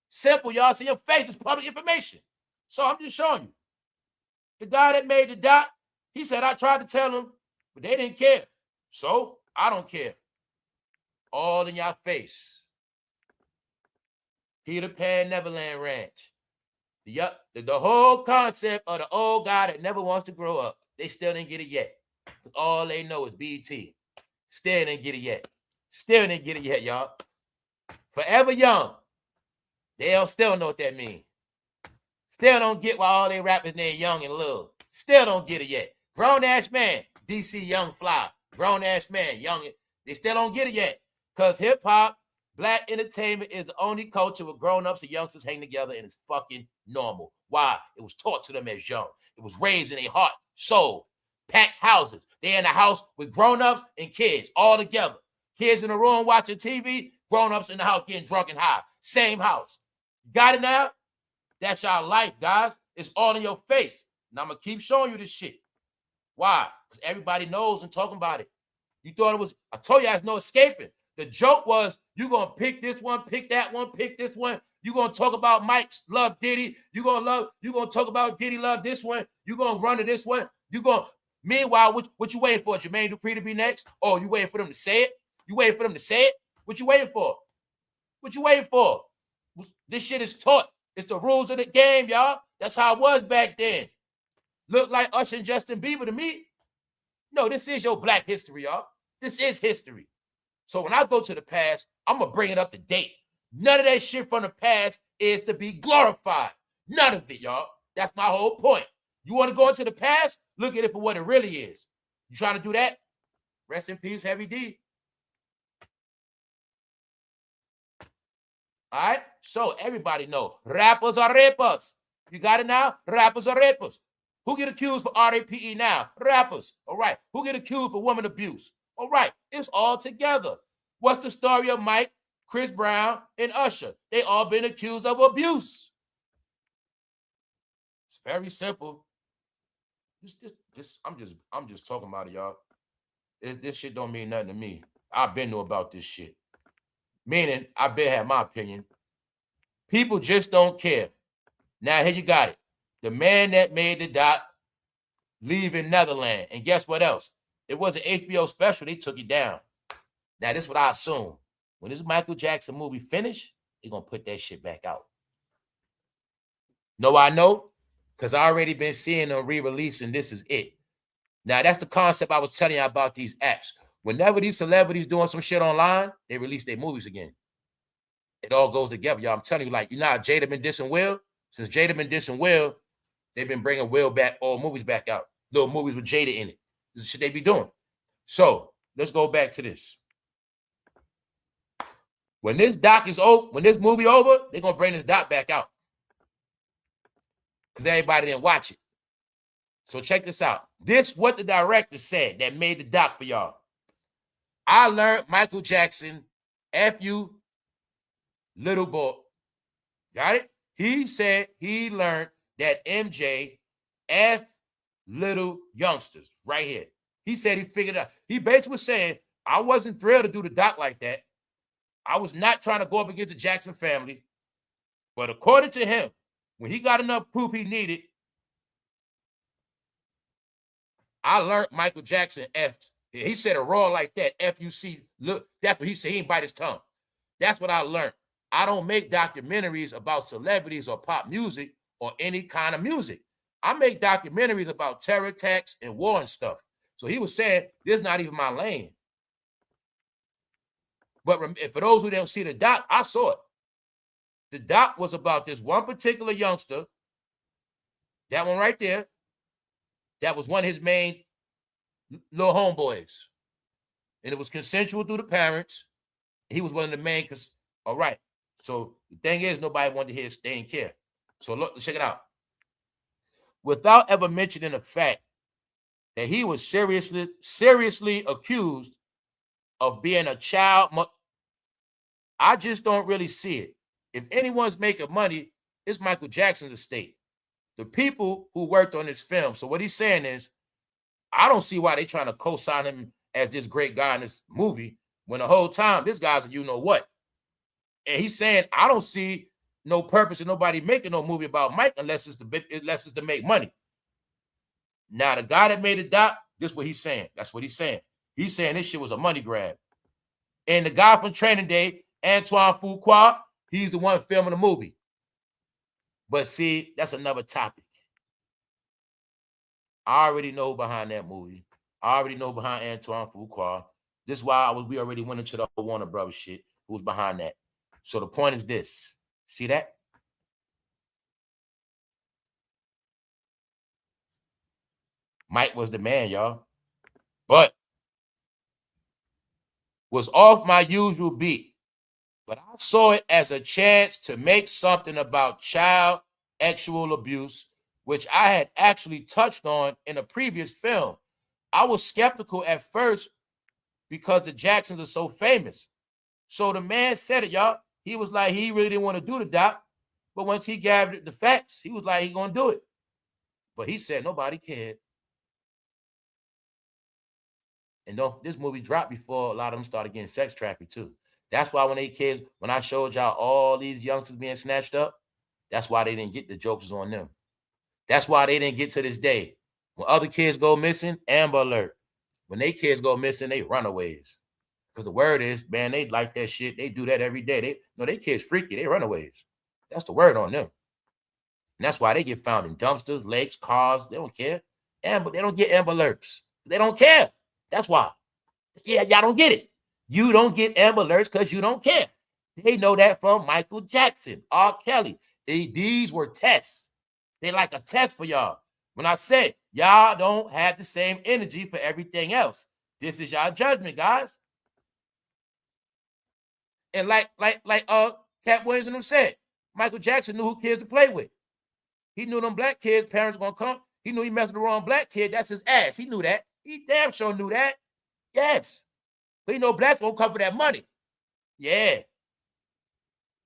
Simple, y'all. See, your face is public information. So I'm just showing you. The guy that made the doc, he said, I tried to tell them, but they didn't care. So I don't care. All in your face. Peter Pan Neverland Ranch. The whole concept of the old guy that never wants to grow up. They still didn't get it yet. All they know is BET. Still didn't get it yet. Still didn't get it yet, y'all. Forever young. They still don't know what that means. Still don't get why all they rappers named Young and Lil. Still don't get it yet. Grown-ass man, DC Young Fly. Grown-ass man, Young. They still don't get it yet. Because hip-hop, black entertainment is the only culture where grown-ups and youngsters hang together, and it's fucking normal. Why? It was taught to them as young. It was raised in their heart, soul. Packed houses. They're in a house with grown-ups and kids all together. Kids in the room watching TV, grown-ups in the house getting drunk and high. Same house. Got it now? That's our life, guys. It's all in your face. And I'm going to keep showing you this shit. Why? Because everybody knows and talking about it. You thought it was, I told you there's no escaping. The joke was, you're going to pick this one, pick that one, pick this one. You're going to talk about Mike's love Diddy. You're going to talk about Diddy love this one. You're going to run to this one. Meanwhile, what you waiting for? Jermaine Dupri to be next? Oh, you waiting for them to say it? You waiting for them to say it? What you waiting for? What you waiting for? This shit is taught. It's the rules of the game, y'all. That's how it was back then. Look like Usher and Justin Bieber to me. No, this is your black history, y'all. This is history. So when I go to the past, I'm going to bring it up to date. None of that shit from the past is to be glorified. None of it, y'all. That's my whole point. You want to go into the past? Look at it for what it really is. You trying to do that? Rest in peace, Heavy D. All right? So everybody know, rappers are rapers. You got it now? Rappers are rapers. Who get accused for RAPE now? Rappers. All right. Who get accused for woman abuse? All right. It's all together. What's the story of Mike, Chris Brown, and Usher? They all been accused of abuse. It's very simple. I'm just talking about it, y'all. This shit don't mean nothing to me. I've been know about this shit. Meaning, I've been had my opinion. People just don't care. Now, here you got it. The man that made the doc leaving Netherland. And guess what else? It was an HBO special. They took it down. Now, this is what I assume. When this Michael Jackson movie finish, they're going to put that shit back out. No, I know. Because I already been seeing them re-release, and this is it. Now, that's the concept I was telling you about these apps. Whenever these celebrities doing some shit online, they release their movies again. It all goes together, y'all. I'm telling you, like, you know how Jada been dissing Will? Since Jada been dissing Will, they've been bringing Will back, all movies back out. Little movies with Jada in it. This is shit they be doing. So, let's go back to this. When this doc is over, when this movie over, they're gonna bring this doc back out. Because everybody didn't watch it. So check this out. This what the director said that made the doc for y'all. I learned Michael Jackson, F you, little boy. Got it? He said he learned that MJ F little youngsters right here. He said he figured it out. He basically was saying, I wasn't thrilled to do the doc like that. I was not trying to go up against the Jackson family. But according to him, when he got enough proof he needed, I learned Michael Jackson F'd. He said it raw like that, F-U-C. Look, that's what he said. He didn't bite his tongue. That's what I learned. I don't make documentaries about celebrities or pop music or any kind of music. I make documentaries about terror attacks and war and stuff. So he was saying, this is not even my lane. But for those who don't see the doc, I saw it. The doc was about this one particular youngster, that one right there, that was one of his main little homeboys. And it was consensual through the parents. He was one of the main, all right. So the thing is, nobody wanted to hear they didn't care. So look, check it out. Without ever mentioning the fact that he was seriously accused of being a child, I just don't really see it. If anyone's making money, it's Michael Jackson's estate. The people who worked on this film. So what he's saying is, I don't see why they're trying to co-sign him as this great guy in this movie when the whole time this guy's a you-know-what. And he's saying, I don't see no purpose in nobody making no movie about Mike unless it's to make money. Now, the guy that made the doc, this is what he's saying. That's what he's saying. He's saying this shit was a money grab. And the guy from Training Day, Antoine Fuqua, he's the one filming the movie. But see, that's another topic. I already know behind that movie. I already know behind Antoine Fuqua. This is why we already went into the Warner Brothers shit. Who's behind that? So the point is this. See that? Mike was the man, y'all. But was off my usual beat. But I saw it as a chance to make something about child sexual abuse, which I had actually touched on in a previous film. I was skeptical at first because the Jacksons are so famous. So the man said it, y'all. He was like, he really didn't want to do the doc. But once he gathered the facts, he was like, he going to do it. But he said nobody cared. And this movie dropped before a lot of them started getting sex trafficked too. That's why when I showed y'all all these youngsters being snatched up, that's why they didn't get the jokes on them. That's why they didn't get to this day. When other kids go missing, Amber Alert. When they kids go missing, they runaways. Because the word is, man, they like that shit. They do that every day. They kids freaky. They runaways. That's the word on them. And that's why they get found in dumpsters, lakes, cars. They don't care. But they don't get Amber Alerts. They don't care. That's why. Yeah, y'all don't get it. You don't get Amber Alerts because you don't care. They know that from Michael Jackson, R. Kelly. These were tests. They like a test for y'all. When I said, y'all don't have the same energy for everything else. This is y'all judgment, guys. And like Cat Williams and them said, Michael Jackson knew who kids to play with. He knew them black kids' parents were going to come. He knew he messed with the wrong black kid. That's his ass. He knew that. He damn sure knew that. Yes. But he know blacks won't come for that money. Yeah.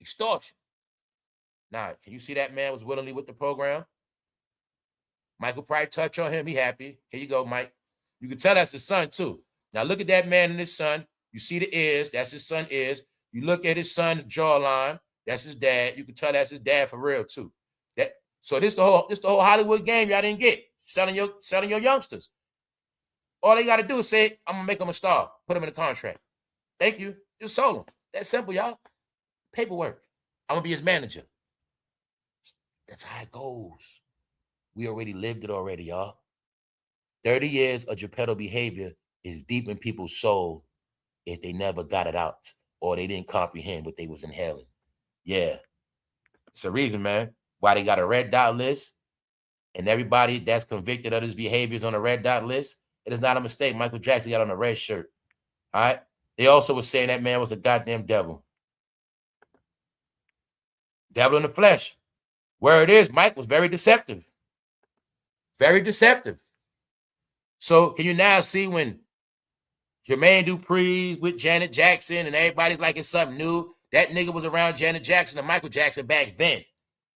Extortion. Now, can you see that man was willingly with the program? Michael probably touched on him. He happy. Here you go, Mike. You can tell that's his son, too. Now, look at that man and his son. You see the ears. That's his son ears. You look at his son's jawline. That's his dad. You can tell that's his dad for real, too. So this the whole Hollywood game y'all didn't get. Selling your youngsters. All they got to do is say, I'm going to make him a star. Put him in a contract. Thank you. Just sold him. That's simple, y'all. Paperwork. I'm going to be his manager. That's how it goes. We already lived it already, y'all. 30 years of Geppetto behavior is deep in people's soul if they never got it out or they didn't comprehend what they was inhaling. Yeah. It's a reason, man, why they got a red dot list and everybody that's convicted of his behaviors on a red dot list. It is not a mistake. Michael Jackson got on a red shirt. All right. They also was saying that man was a goddamn devil. Devil in the flesh. Where it is, Mike was very deceptive. Very deceptive. So can you now see when Jermaine Dupri with Janet Jackson and everybody's like it's something new? That nigga was around Janet Jackson and Michael Jackson back then.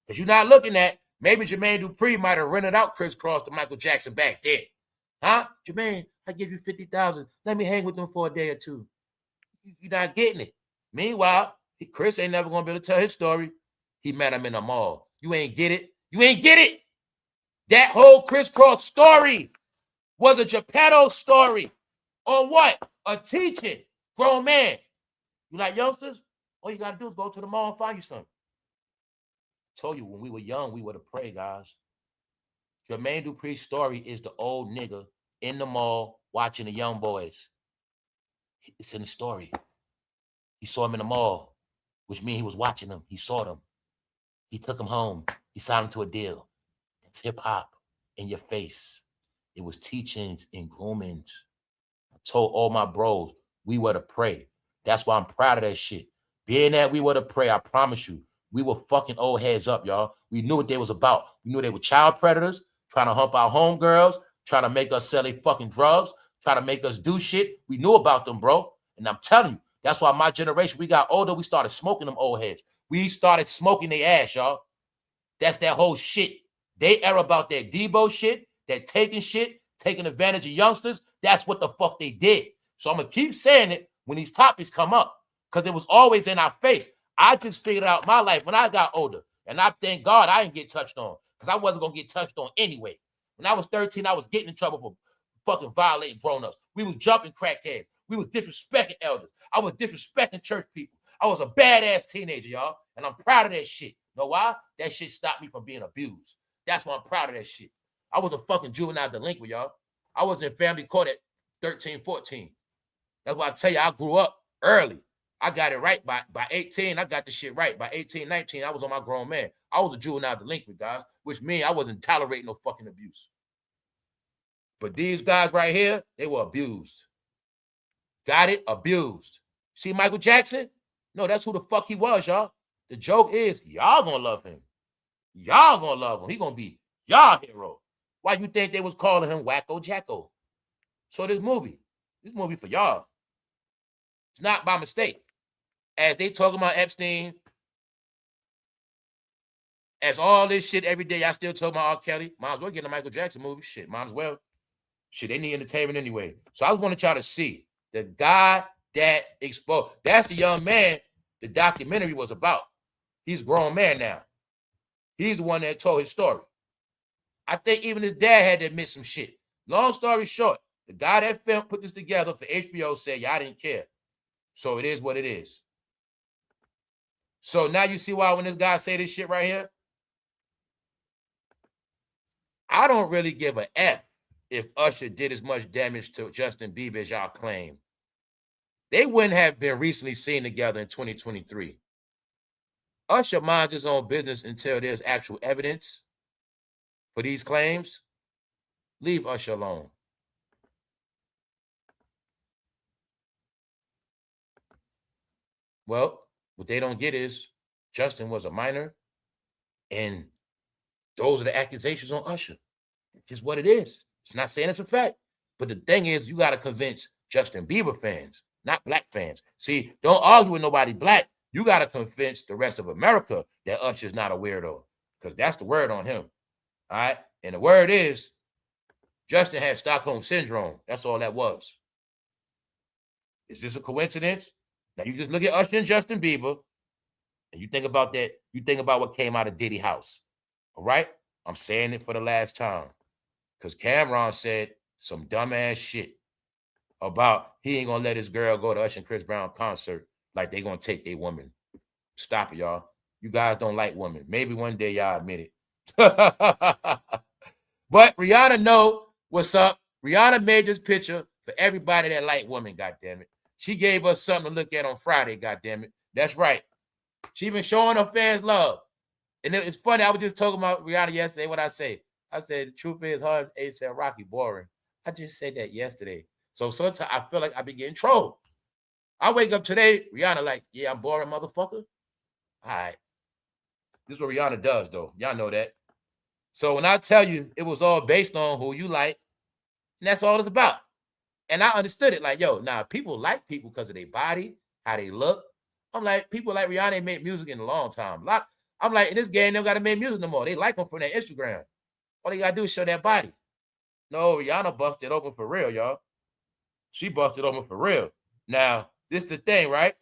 Because you're not looking at, maybe Jermaine Dupri might have rented out Criss Cross to Michael Jackson back then. Huh? Jermaine, I give you $50,000. Let me hang with them for a day or two. You're not getting it. Meanwhile, Chris ain't never going to be able to tell his story. He met him in the mall. You ain't get it. You ain't get it. That whole Criss Cross story was a Geppetto story. On what? A teaching. Grown man. You like youngsters? All you got to do is go to the mall and find you something. I told you when we were young, we were to pray, guys. Jermaine Dupri's story is the old nigga in the mall watching the young boys. It's in the story. He saw him in the mall, which means he was watching them. He saw them. He took them home. He signed them to a deal. It's hip-hop in your face. It was teachings and groomings. I told all my bros, we were to pray. That's why I'm proud of that shit. Being that we were to pray, I promise you, we were fucking old heads up, y'all. We knew what they was about. We knew they were child predators, trying to hump our homegirls, trying to make us sell their fucking drugs, trying to make us do shit. We knew about them, bro. And I'm telling you, that's why my generation, we got older, we started smoking them old heads. We started smoking their ass, y'all. That's that whole shit. They era about that Debo shit, that taking shit, taking advantage of youngsters. That's what the fuck they did. So I'm going to keep saying it when these topics come up because it was always in our face. I just figured out my life when I got older. And I thank God I didn't get touched on because I wasn't going to get touched on anyway. When I was 13, I was getting in trouble for fucking violating grown-ups. We was jumping crackheads. We was disrespecting elders. I was disrespecting church people. I was a badass teenager, y'all. And I'm proud of that shit. Know why? That shit stopped me from being abused. That's why I'm proud of that shit. I was a fucking juvenile delinquent, y'all. I was in family court at 13, 14. That's why I tell you, I grew up early. I got it right by 18. I got the shit right. By 18, 19, I was on my grown man. I was a juvenile delinquent, guys, which means I wasn't tolerating no fucking abuse. But these guys right here, they were abused. Got it? Abused. See Michael Jackson? No, that's who the fuck he was, y'all. The joke is, y'all gonna love him. Y'all gonna love him. He gonna be y'all hero. Why you think they was calling him Wacko Jacko? So this movie for y'all. It's not by mistake. As they talking about Epstein, as all this shit every day, y'all still talking about R. Kelly. Might as well get a Michael Jackson movie. Shit, might as well. Shit, they need entertainment anyway. So I wanted y'all to see the guy that exposed. That's the young man the documentary was about. He's a grown man now. He's the one that told his story. I think even his dad had to admit some shit. Long story short, the guy that put this together for HBO said, y'all didn't care. So it is what it is. So now you see why when this guy say this shit right here, I don't really give a F if Usher did as much damage to Justin Bieber as y'all claim. They wouldn't have been recently seen together in 2023. Usher minds his own business until there's actual evidence for these claims. Leave Usher alone. Well, what they don't get is Justin was a minor, and those are the accusations on Usher. Just what it is. It's not saying it's a fact. But the thing is, you got to convince Justin Bieber fans, not black fans. See, don't argue with nobody black. You got to convince the rest of America that Usher's not a weirdo, because that's the word on him. All right? And the word is Justin had Stockholm Syndrome. That's all that was. Is this a coincidence? Now, you just look at Usher and Justin Bieber, and you think about that. You think about what came out of Diddy house. All right? I'm saying it for the last time. Because Cameron said some dumbass shit about he ain't going to let his girl go to Usher and Chris Brown concert like they going to take their woman. Stop it, y'all. You guys don't like women. Maybe one day y'all admit it. But Rihanna know what's up. Rihanna made this picture for everybody that like women, goddammit. She gave us something to look at on Friday, goddammit. That's right. She been showing her fans love. And it's funny, I was just talking about Rihanna yesterday. What I say? I said, the truth is, her and ASAP Rocky boring. I just said that yesterday. So sometimes I feel like I be getting trolled. I wake up today, Rihanna like, yeah, I'm boring, motherfucker. All right. This is what Rihanna does, though. Y'all know that. So when I tell you it was all based on who you like, and that's all it's about. And I understood it. Like, yo, nah, people like people because of their body, how they look. I'm like, people like Rihanna ain't made music in a long time. I'm like, in this game, they don't got to make music no more. They like them from their Instagram. All they got to do is show that body. No, Rihanna busted open for real, y'all. She busted open for real. Now, this is the thing, right?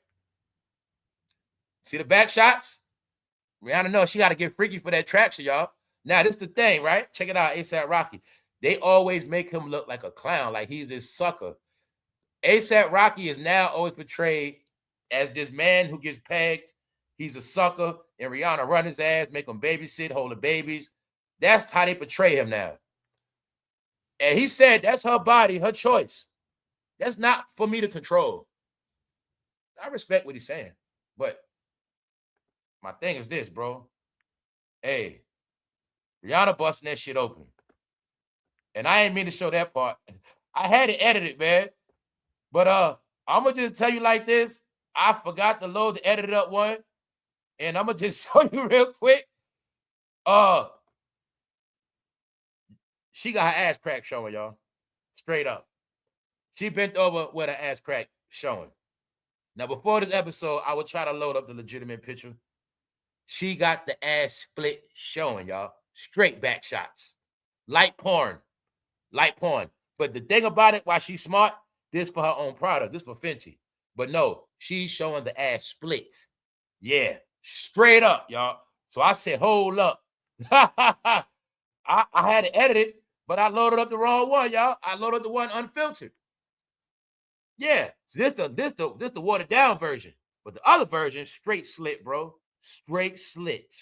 See the back shots? Rihanna knows she got to get freaky for that traction, y'all. Now, this is the thing, right? Check it out, ASAP They always make him look like a clown, like he's this sucker. ASAP is now always portrayed as this man who gets pegged. He's a sucker, and Rihanna run his ass, make him babysit, hold the babies. That's how they portray him now. And he said that's her body, her choice. That's not for me to control. I respect what he's saying, but my thing is this, bro. Hey, Rihanna busting that shit open. And I ain't mean to show that part. I had it edited, man. But I'm going to just tell you like this. I forgot to load the edited up one. And I'm going to just show you real quick. She got her ass crack showing, y'all. Straight up. She bent over with her ass crack showing. Now, before this episode, I would try to load up the legitimate picture. She got the ass split showing, y'all. Straight back shots. Light porn. Light porn. But the thing about it, why she's smart, this for her own product. This for Fenty. But no, she's showing the ass splits. Yeah. Straight up, y'all. So I said, hold up. I had to edit it, but I loaded up the wrong one, y'all. I loaded the one unfiltered. Yeah. So this the watered down version. But the other version, straight slit, bro. Straight slit.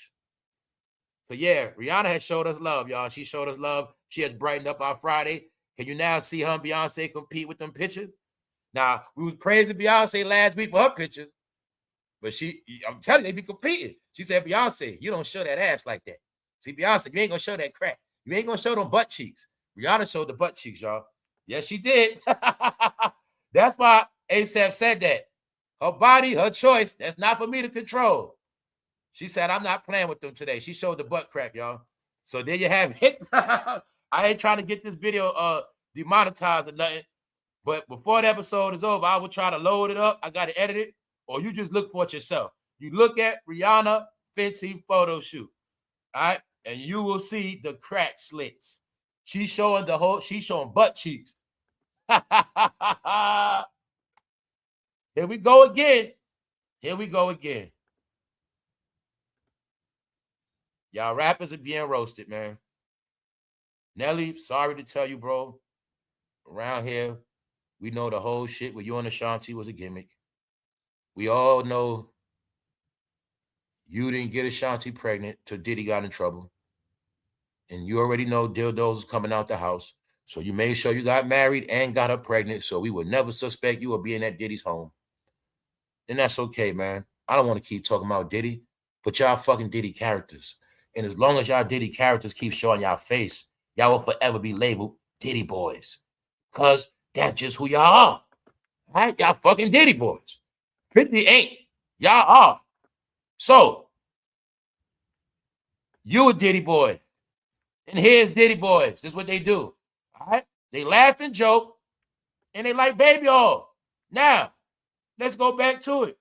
So yeah, Rihanna has showed us love, y'all. She showed us love. She has brightened up our Friday. Can you now see her and Beyonce compete with them pictures? Now, we was praising Beyonce last week for her pictures, but I'm telling you, they be competing. She said, Beyonce, you don't show that ass like that. See, Beyonce, you ain't gonna show that crack. You ain't gonna show them butt cheeks. Rihanna showed the butt cheeks, y'all. Yes, she did. That's why ASAP said that. Her body, her choice. That's not for me to control. She said, I'm not playing with them today. She showed the butt crack, y'all. So there you have it. I ain't trying to get this video demonetized or nothing. But before the episode is over, I will try to load it up. I got to edit it. Or you just look for it yourself. You look at Rihanna Fenty photo shoot. All right? And you will see the crack slits. She's showing butt cheeks. Here we go again. Here we go again. Y'all rappers are being roasted, man. Nelly, sorry to tell you, bro. Around here, we know the whole shit with you and Ashanti was a gimmick. We all know you didn't get Ashanti pregnant till Diddy got in trouble. And you already know dildos is coming out the house. So you made sure you got married and got her pregnant so we would never suspect you of being at Diddy's home. And that's okay, man. I don't want to keep talking about Diddy, but y'all fucking Diddy characters. And as long as y'all Diddy characters keep showing y'all face, y'all will forever be labeled Diddy boys. Because that's just who y'all are. Right? Y'all fucking Diddy boys. 50 ain't. Y'all are. So, you a Diddy boy. And here's Diddy boys. This is what they do. All right? They laugh and joke. And they like baby oil. Now, let's go back to it.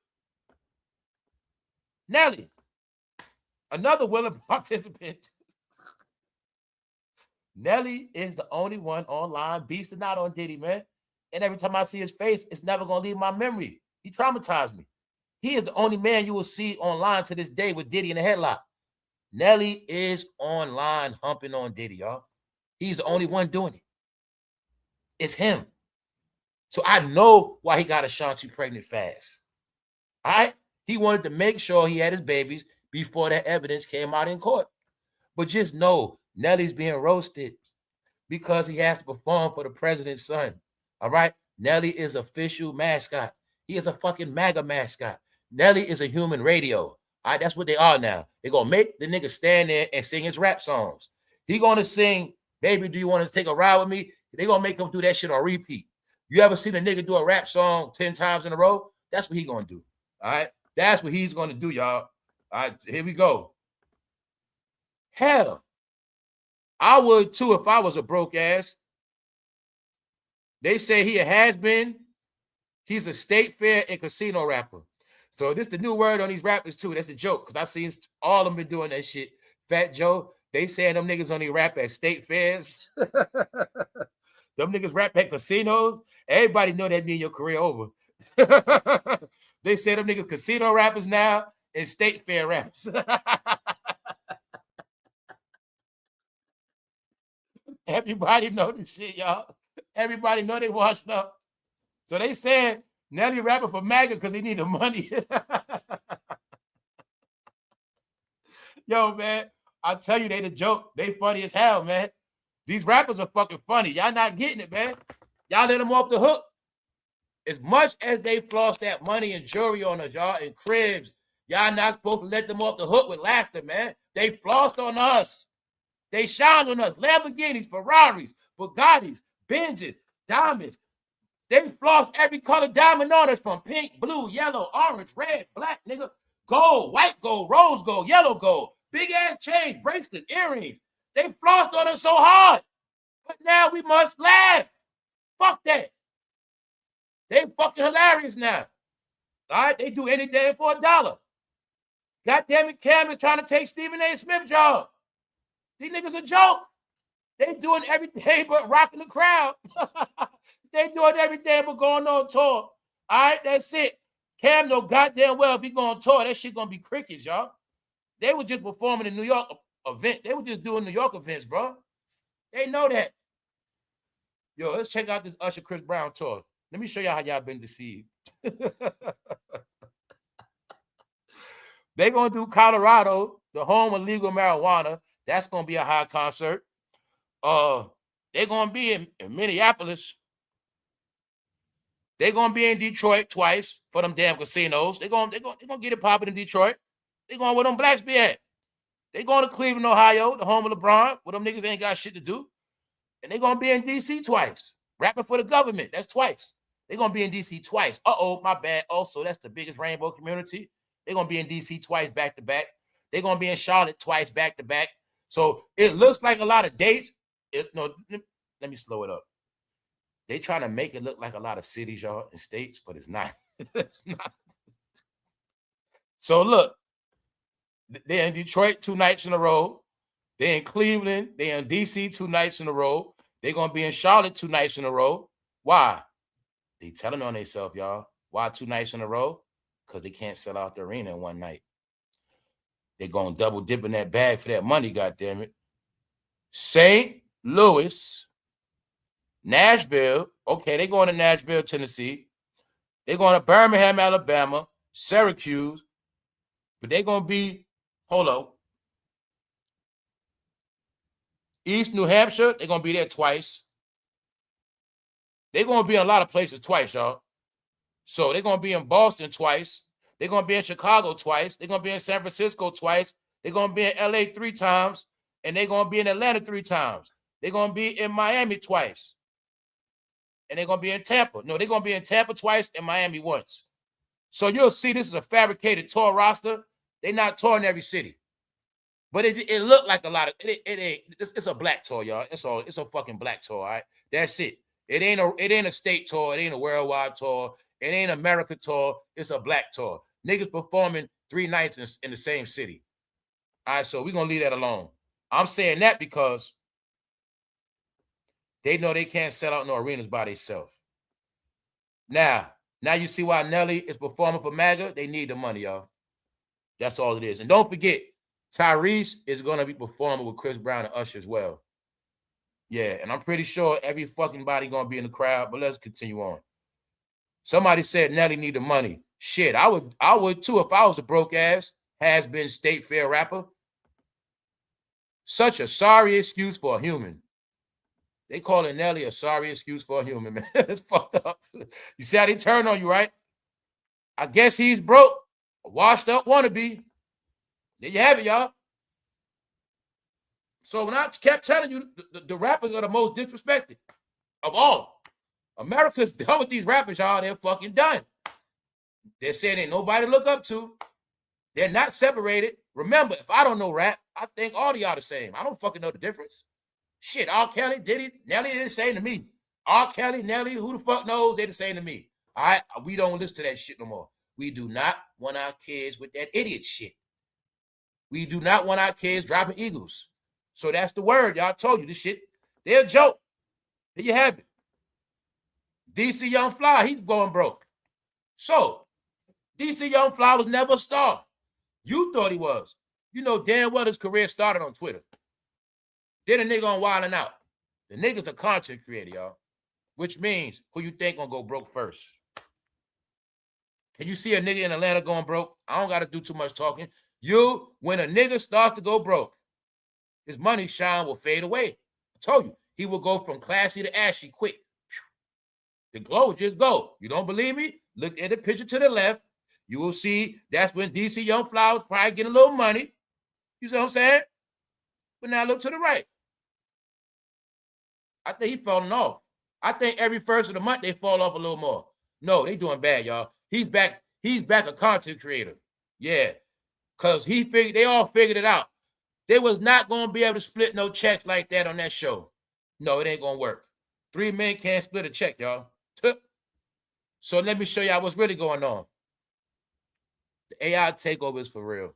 Nelly. Another willing participant. Nelly is the only one online beasting out on Diddy, man. And every time I see his face, it's never going to leave my memory. He traumatized me. He is the only man you will see online to this day with Diddy in a headlock. Nelly is online humping on Diddy, y'all. He's the only one doing it. It's him. So I know why he got Ashanti pregnant fast. All right? He wanted to make sure he had his babies before that evidence came out in court. But just know, Nelly's being roasted because he has to perform for the president's son. All right? Nelly is official mascot. He is a fucking MAGA mascot. Nelly is a human radio. All right? That's what they are now. They're going to make the nigga stand there and sing his rap songs. He going to sing, baby, do you want to take a ride with me? They're going to make him do that shit on repeat. You ever seen a nigga do a rap song 10 times in a row? That's what he's gonna do. All right. That's what he's gonna do, y'all. All right, here we go. Hell, I would too if I was a broke ass. They say he has been. He's a state fair and casino rapper. So this is the new word on these rappers too. That's a joke because I seen all of them been doing that shit. Fat Joe, they saying them niggas only rap at state fairs. Them niggas rap at casinos. Everybody know that mean your career over. They say them niggas casino rappers now and state fair rappers. Everybody know this shit, y'all. Everybody know they washed up. So they saying Nelly rapping for MAGA because he need the money. Yo, man, I tell you, they the joke. They funny as hell, man. These rappers are fucking funny. Y'all not getting it, man. Y'all let them off the hook. As much as they floss that money and jewelry on us, y'all, and cribs, y'all not supposed to let them off the hook with laughter, man. They flossed on us. They shined on us. Lamborghinis, Ferraris, Bugattis, Benzes, diamonds. They flossed every color diamond on us from pink, blue, yellow, orange, red, black, nigga, gold, white gold, rose gold, yellow gold, big ass chain, bracelet, earrings. They flossed on us so hard. But now we must laugh. Fuck that. They fucking hilarious now. All right? They do anything for $1. Goddamn it, Cam is trying to take Stephen A. Smith's job. These niggas a joke. They doing everything but rocking the crowd. They doing everything but going on tour. All right, that's it. Cam know goddamn well if he go on tour, that shit gonna be crickets, y'all. They were just performing a New York event. They were just doing New York events, bro. They know that. Yo, let's check out this Usher Chris Brown tour. Let me show y'all how y'all been deceived. They gonna do Colorado, the home of legal marijuana. That's gonna be a high concert. They're gonna be in Minneapolis. They're gonna be in Detroit twice for them damn casinos. They're gonna get it popping in Detroit. They're going where them blacks be at. They going to Cleveland, Ohio, the home of LeBron, where them niggas ain't got shit to do. And they're gonna be in DC twice, rapping for the government. That's twice. They're gonna be in DC twice. Uh-oh, my bad. Also, that's the biggest rainbow community. They're gonna be in DC twice back to back. They're gonna be in Charlotte twice back to back. So it looks like a lot of dates. No, let me slow it up. They trying to make it look like a lot of cities, y'all, and states, but it's not. It's not. So look, they're in Detroit 2 nights in a row. They're in Cleveland. They're in DC 2 nights in a row. They're gonna be in Charlotte 2 nights in a row. Why? They telling on themselves, y'all. Why 2 nights in a row? Because they can't sell out the arena in one night. They're gonna double dip in that bag for that money, goddammit. St. Louis, Nashville. Okay, they're going to Nashville, Tennessee. They're going to Birmingham, Alabama, Syracuse. But they're going to be, hold up, East New Hampshire. They're going to be there twice. They're going to be in a lot of places twice, y'all. So they're going to be in Boston twice. They're going to be in Chicago twice. They're going to be in San Francisco twice. They're going to be in LA 3 times. And they're going to be in Atlanta 3 times. They're going to be in Miami twice. And they're going to be in Tampa. No, they're going to be in Tampa twice and Miami once. So you'll see this is a fabricated tour roster. They're not touring every city. But it looked like a lot of it's a black tour, y'all. It's a fucking black tour, all right? That's it. It ain't a state tour, it ain't a worldwide tour, it ain't an America tour, it's a black tour. Niggas performing 3 nights in the same city. All right, so we're gonna leave that alone. I'm saying that because they know they can't sell out no arenas by themselves. Now you see why Nelly is performing for MAGA. They need the money, y'all. That's all it is. And don't forget, Tyrese is going to be performing with Chris Brown and Usher as well. Yeah, and I'm pretty sure every fucking body going to be in the crowd, but let's continue on. Somebody said Nelly need the money. Shit, I would too if I was a broke ass, has-been state fair rapper. Such a sorry excuse for a human. They calling Nelly a sorry excuse for a human, man. It's fucked up. You see how they turn on you, right? I guess he's broke, a washed up wannabe. There you have it, y'all. So when I kept telling you, the rappers are the most disrespected of all. America's done with these rappers, y'all. They're fucking done. They're saying ain't nobody to look up to. They're not separated. Remember, if I don't know rap, I think all of y'all the same. I don't fucking know the difference. Shit, R. Kelly, Diddy, Nelly, they're the same to me. R. Kelly, Nelly, who the fuck knows? They're the same to me. All right, we don't listen to that shit no more. We do not want our kids with that idiot shit. We do not want our kids dropping eagles. So that's the word. Y'all told you this shit. They're a joke. There you have it. DC Young Fly, he's going broke. So, DC Young Fly was never a star. You thought he was. You know damn well his career started on Twitter. Then a nigga on Wildin' Out. The nigga's a content creator, y'all. Which means who you think gonna go broke first? Can you see a nigga in Atlanta going broke? I don't gotta do too much talking. When a nigga starts to go broke, his money shine will fade away. I told you, he will go from classy to ashy quick. The glow will just go. You don't believe me? Look at the picture to the left. You will see that's when DC Young Fly was probably getting a little money. You see what I'm saying? But now look to the right. I think he's falling off. I think every first of the month they fall off a little more. No, they doing bad, y'all. He's back a content creator. Yeah. Because they all figured it out. They was not going to be able to split no checks like that on that show. No, it ain't going to work. 3 men can't split a check, y'all. So let me show y'all what's really going on. The AI takeover is for real.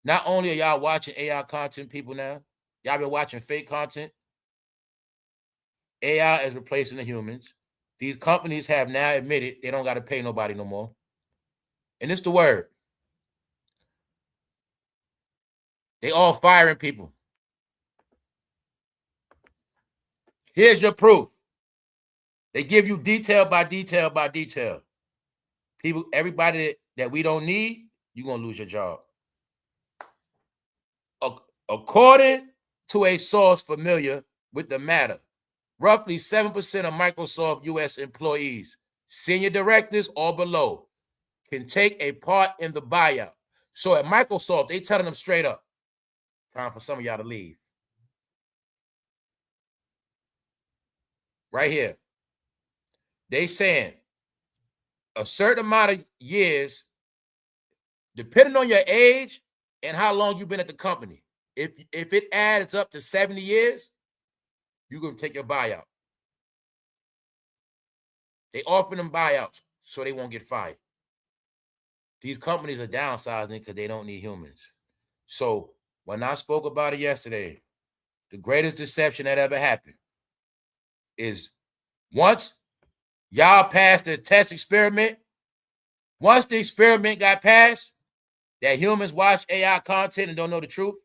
Not only are y'all watching AI content, people now, y'all been watching fake content. AI is replacing the humans. These companies have now admitted they don't got to pay nobody no more. And it's the word. They all firing people. Here's your proof. They give you detail by detail by detail. People, everybody that we don't need, you're going to lose your job. According to a source familiar with the matter, roughly 7% of Microsoft U.S. employees, senior directors or below, can take a part in the buyout. So at Microsoft, they telling them straight up, time for some of y'all to leave. Right here. They saying a certain amount of years, depending on your age and how long you've been at the company, if it adds up to 70 years, you're going to take your buyout. They offer them buyouts so they won't get fired. These companies are downsizing because they don't need humans. So when I spoke about it yesterday, the greatest deception that ever happened is once y'all passed the test experiment, once the experiment got passed, that humans watch AI content and don't know the truth,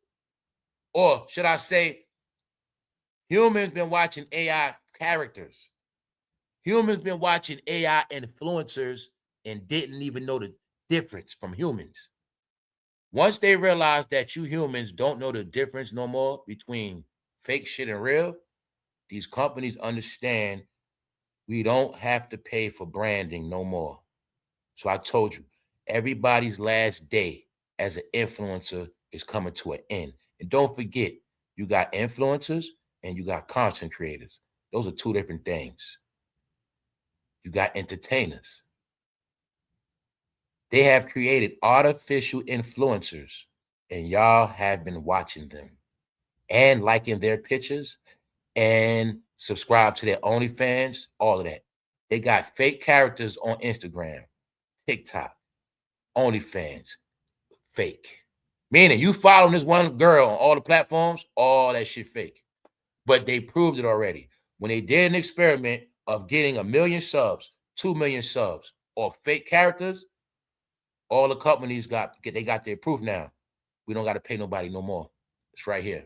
or should I say, humans been watching AI characters. Humans been watching AI influencers and didn't even know the difference from humans. Once they realize that you humans don't know the difference no more between fake shit and real, these companies understand we don't have to pay for branding no more. So I told you, everybody's last day as an influencer is coming to an end. And don't forget, you got influencers and you got content creators. Those are two different things. You got entertainers. They have created artificial influencers, and y'all have been watching them and liking their pictures and subscribe to their OnlyFans, all of that. They got fake characters on Instagram, TikTok, OnlyFans, fake. Meaning you following this one girl on all the platforms, all that shit fake. But they proved it already. When they did an experiment of getting 1 million subs, 2 million subs, or fake characters, all the companies got their proof now. We don't got to pay nobody no more. It's right here.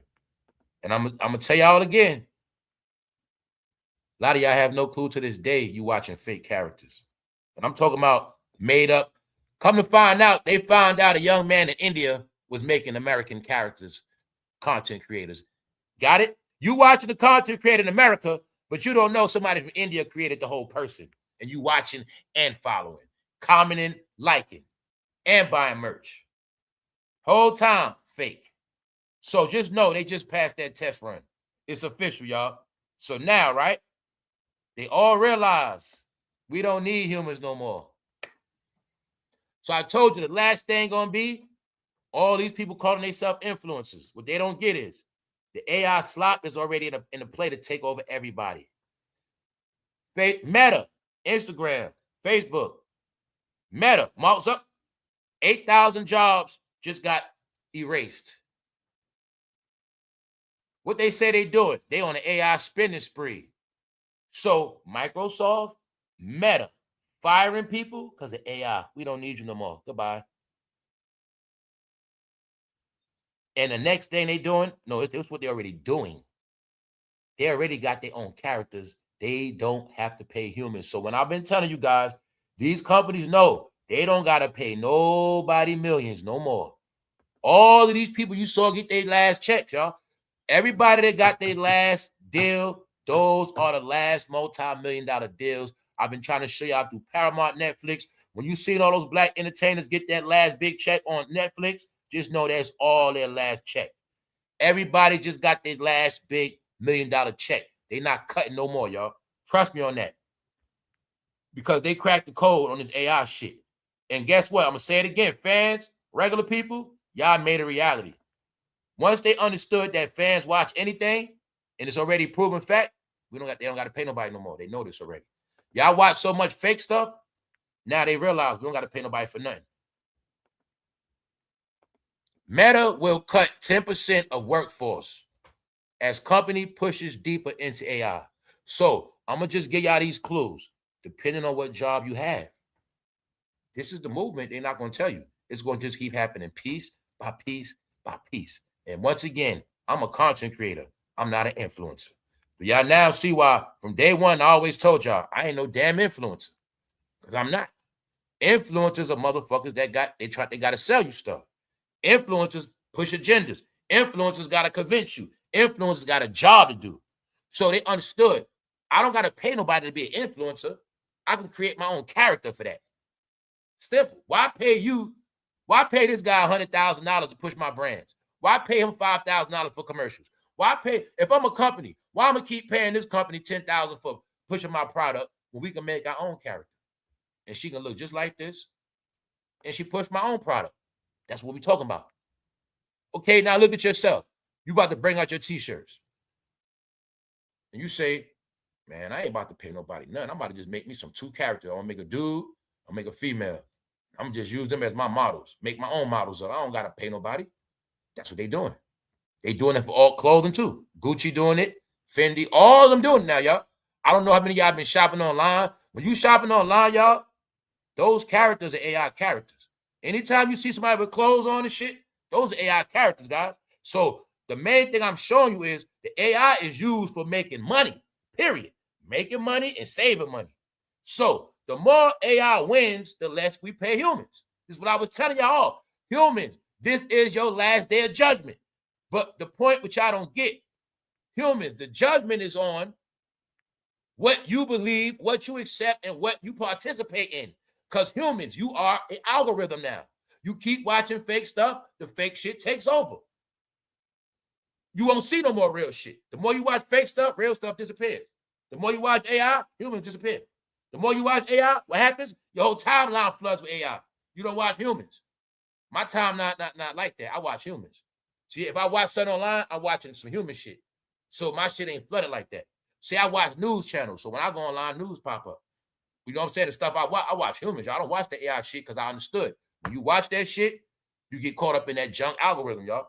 And I'm gonna tell y'all again. A lot of y'all have no clue to this day you watching fake characters. And I'm talking about made up. Come to find out, they found out a young man in India was making American characters, content creators. Got it? You watching the content creator in America, but you don't know somebody from India created the whole person. And you watching and following, commenting, liking, and buying merch. Whole time, fake. So just know they just passed that test run. It's official, y'all. So now, right, they all realize we don't need humans no more. So I told you the last thing gonna be all these people calling themselves influencers. What they don't get is the AI slop is already in a play to take over everybody. Meta, Instagram, Facebook, Meta, marks up. 8,000 jobs just got erased. What they say they doing? They on an AI spending spree. So Microsoft, Meta, firing people because of AI. We don't need you no more. Goodbye. And the next thing they doing, no, it's what they're already doing. They already got their own characters. They don't have to pay humans. So when I've been telling you guys, these companies know they don't got to pay nobody millions no more. All of these people you saw get their last checks, y'all. Everybody that got their last deal, those are the last multi-million-dollar deals. I've been trying to show y'all through Paramount, Netflix. When you seen all those black entertainers get that last big check on Netflix, just know that's all their last check. Everybody just got their last big $1 million check. They not cutting no more, y'all. Trust me on that. Because they cracked the code on this AI shit. And guess what? I'm going to say it again. Fans, regular people, y'all made a reality. Once they understood that fans watch anything, and it's already proven fact, they don't got to pay nobody no more. They know this already. Y'all watch so much fake stuff, now they realize we don't got to pay nobody for nothing. Meta will cut 10% of workforce as company pushes deeper into AI. So I'm going to just give y'all these clues, depending on what job you have. This is the movement. They're not going to tell you. It's going to just keep happening piece by piece by piece. And once again, I'm a content creator. I'm not an influencer. But y'all now see why from day one, I always told y'all, I ain't no damn influencer. Because I'm not. Influencers are motherfuckers that they got to sell you stuff. Influencers push agendas. Influencers got to convince you. Influencers got a job to do. So they understood, I don't got to pay nobody to be an influencer. I can create my own character for that. Simple. Why pay you? Why pay this guy $100,000 to push my brands? Why pay him $5,000 for commercials? Why pay, if I'm a company, why am I keep paying this company $10,000 for pushing my product when we can make our own character? And she can look just like this, and she pushed my own product. That's what we're talking about. Okay, now look at yourself. You about to bring out your t-shirts. And you say, man, I ain't about to pay nobody nothing. I'm about to just make me some two characters. I'm going to make a dude. I'll make a female. I'm going to just use them as my models. Make my own models up. I don't got to pay nobody. That's what they doing. They doing it for all clothing too. Gucci doing it. Fendi. All of them doing it now, y'all. I don't know how many of y'all been shopping online. When you shopping online, y'all, those characters are AI characters. Anytime you see somebody with clothes on and shit, those are AI characters, guys. So the main thing I'm showing you is the AI is used for making money, period. Making money and saving money. So the more AI wins, the less we pay humans. This is what I was telling y'all. Humans, this is your last day of judgment. But the point which I don't get, humans, the judgment is on what you believe, what you accept, and what you participate in. Because humans, you are an algorithm now. You keep watching fake stuff, the fake shit takes over. You won't see no more real shit. The more you watch fake stuff, real stuff disappears. The more you watch AI, humans disappear. The more you watch AI, what happens? Your whole timeline floods with AI. You don't watch humans. My time not like that. I watch humans. See, if I watch something online, I'm watching some human shit. So my shit ain't flooded like that. See, I watch news channels. So when I go online, news pop up. You know what I'm saying? The stuff I watch humans. Y'all don't watch the AI shit because I understood. When you watch that shit, you get caught up in that junk algorithm, y'all.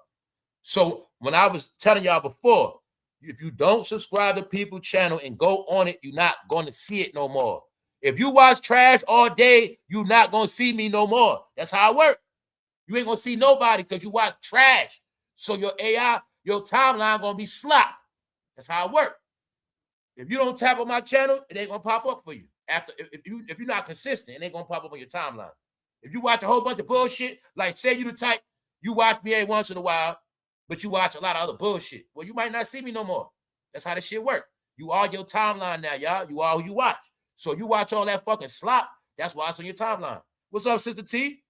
So when I was telling y'all before, if you don't subscribe to People's channel and go on it, you're not going to see it no more. If you watch trash all day, you're not going to see me no more. That's how it works. You ain't going to see nobody because you watch trash. So your AI, your timeline going to be slop. That's how it works. If you don't tap on my channel, it ain't going to pop up for you. If you're not consistent, it ain't going to pop up on your timeline. If you watch a whole bunch of bullshit, like say you the type, you watch me every once in a while, but you watch a lot of other bullshit. Well, you might not see me no more. That's how this shit work. You are your timeline now, y'all. You are who you watch. So you watch all that fucking slop, that's why it's on your timeline. What's up, Sister T?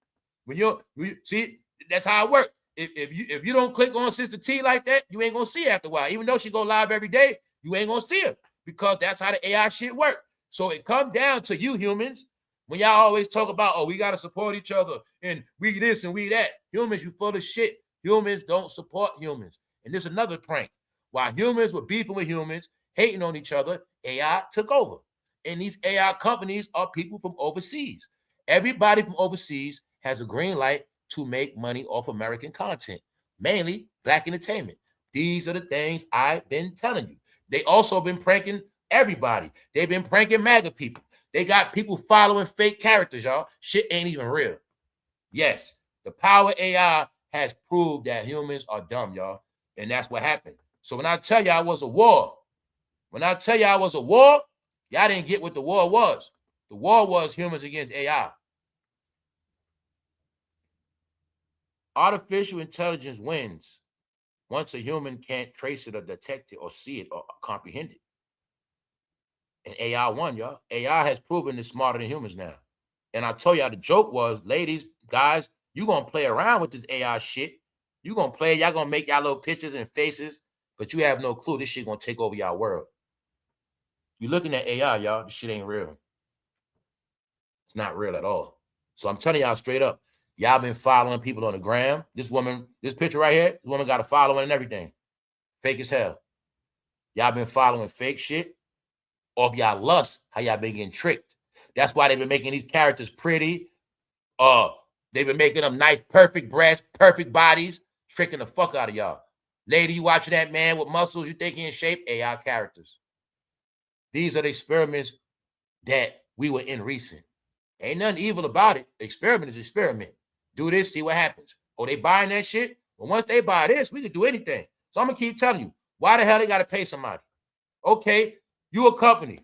When you see, that's how it works. If you don't click on Sister T like that, you ain't gonna see her after a while. Even though she go live every day, you ain't gonna see her because that's how the AI shit work. So it comes down to you humans. When y'all always talk about, oh, we got to support each other and we this and we that. Humans, you full of shit. Humans don't support humans. And there's another prank. While humans were beefing with humans, hating on each other, AI took over. And these AI companies are people from overseas. Everybody from overseas has a green light to make money off American content, mainly black entertainment. These are the things I've been telling you. They also been pranking everybody. They've been pranking MAGA people. They got people following fake characters, y'all. Shit ain't even real. Yes, the power AI has proved that humans are dumb, y'all. And that's what happened. So when I tell you I was a war, y'all didn't get what the war was. The war was humans against AI. Artificial intelligence wins once a human can't trace it or detect it or see it or comprehend it. And AI won, y'all. AI has proven it's smarter than humans now. And I told y'all the joke was, ladies, guys, you going to play around with this AI shit. You going to play, y'all going to make y'all little pictures and faces, but you have no clue this shit going to take over y'all world. You looking at AI, y'all, this shit ain't real. It's not real at all. So I'm telling y'all straight up, y'all been following people on the gram. This woman, this picture right here, this woman got a following and everything. Fake as hell. Y'all been following fake shit off y'all lust, how y'all been getting tricked. That's why they've been making these characters pretty. They've been making them nice, perfect breasts, perfect bodies, tricking the fuck out of y'all. Lady, you watching that man with muscles, you think he in shape? AI characters. These are the experiments that we were in recent. Ain't nothing evil about it. Experiment is experiment. Do this, see what happens. Oh, they buying that shit? Well, once they buy this, we can do anything. So I'm going to keep telling you, why the hell they got to pay somebody? Okay, you a company.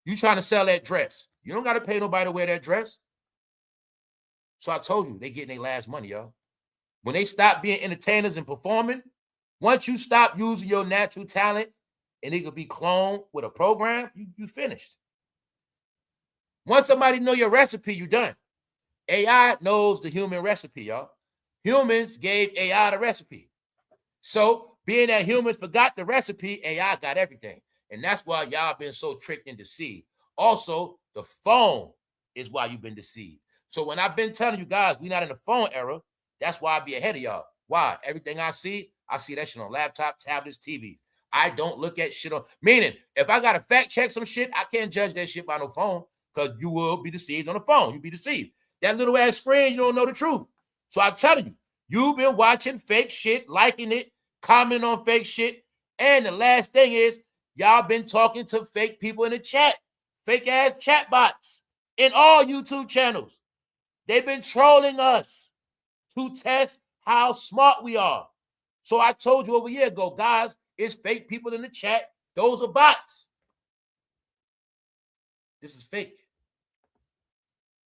You trying to sell that dress. You don't got to pay nobody to wear that dress. So I told you, they getting their last money, y'all. When they stop being entertainers and performing, once you stop using your natural talent and it could be cloned with a program, you finished. Once somebody know your recipe, you done. AI knows the human recipe, y'all. Humans gave AI the recipe. So being that humans forgot the recipe, AI got everything. And that's why y'all been so tricked and deceived. Also, the phone is why you've been deceived. So when I've been telling you guys, we're not in the phone era, that's why I be ahead of y'all. Why? Everything I see that shit on laptop, tablets, TV. I don't look at shit on, meaning if I got to fact check some shit, I can't judge that shit by no phone because you will be deceived on the phone. You'll be deceived. That little ass screen, you don't know the truth. So I'm telling you, you've been watching fake shit, liking it, commenting on fake shit. And the last thing is, y'all been talking to fake people in the chat, fake ass chat bots in all YouTube channels. They've been trolling us to test how smart we are. So I told you over a year ago, guys, it's fake people in the chat. Those are bots. This is fake.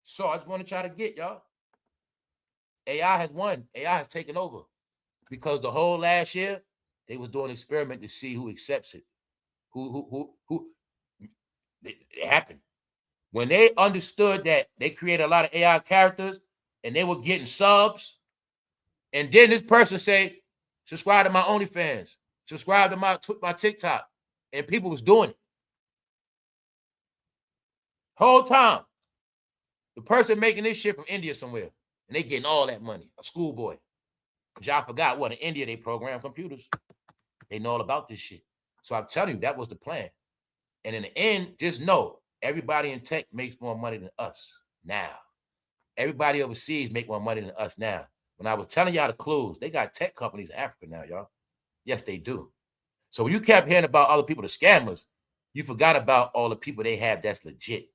So I just want to try to get y'all. AI has won. AI has taken over because the whole last year they was doing an experiment to see who accepts it. Who it happened. When they understood that they created a lot of AI characters and they were getting subs, and then this person say, subscribe to my OnlyFans, subscribe to my TikTok, and people was doing it. Whole time, the person making this shit from India somewhere, and they getting all that money, a schoolboy. Because y'all forgot what in India they program computers. They know all about this shit. So I'm telling you, that was the plan. And in the end, just know, everybody in tech makes more money than us now. Everybody overseas make more money than us now. When I was telling y'all the clues, they got tech companies in Africa now, y'all. Yes, they do. So when you kept hearing about other people, the scammers, you forgot about all the people they have that's legit.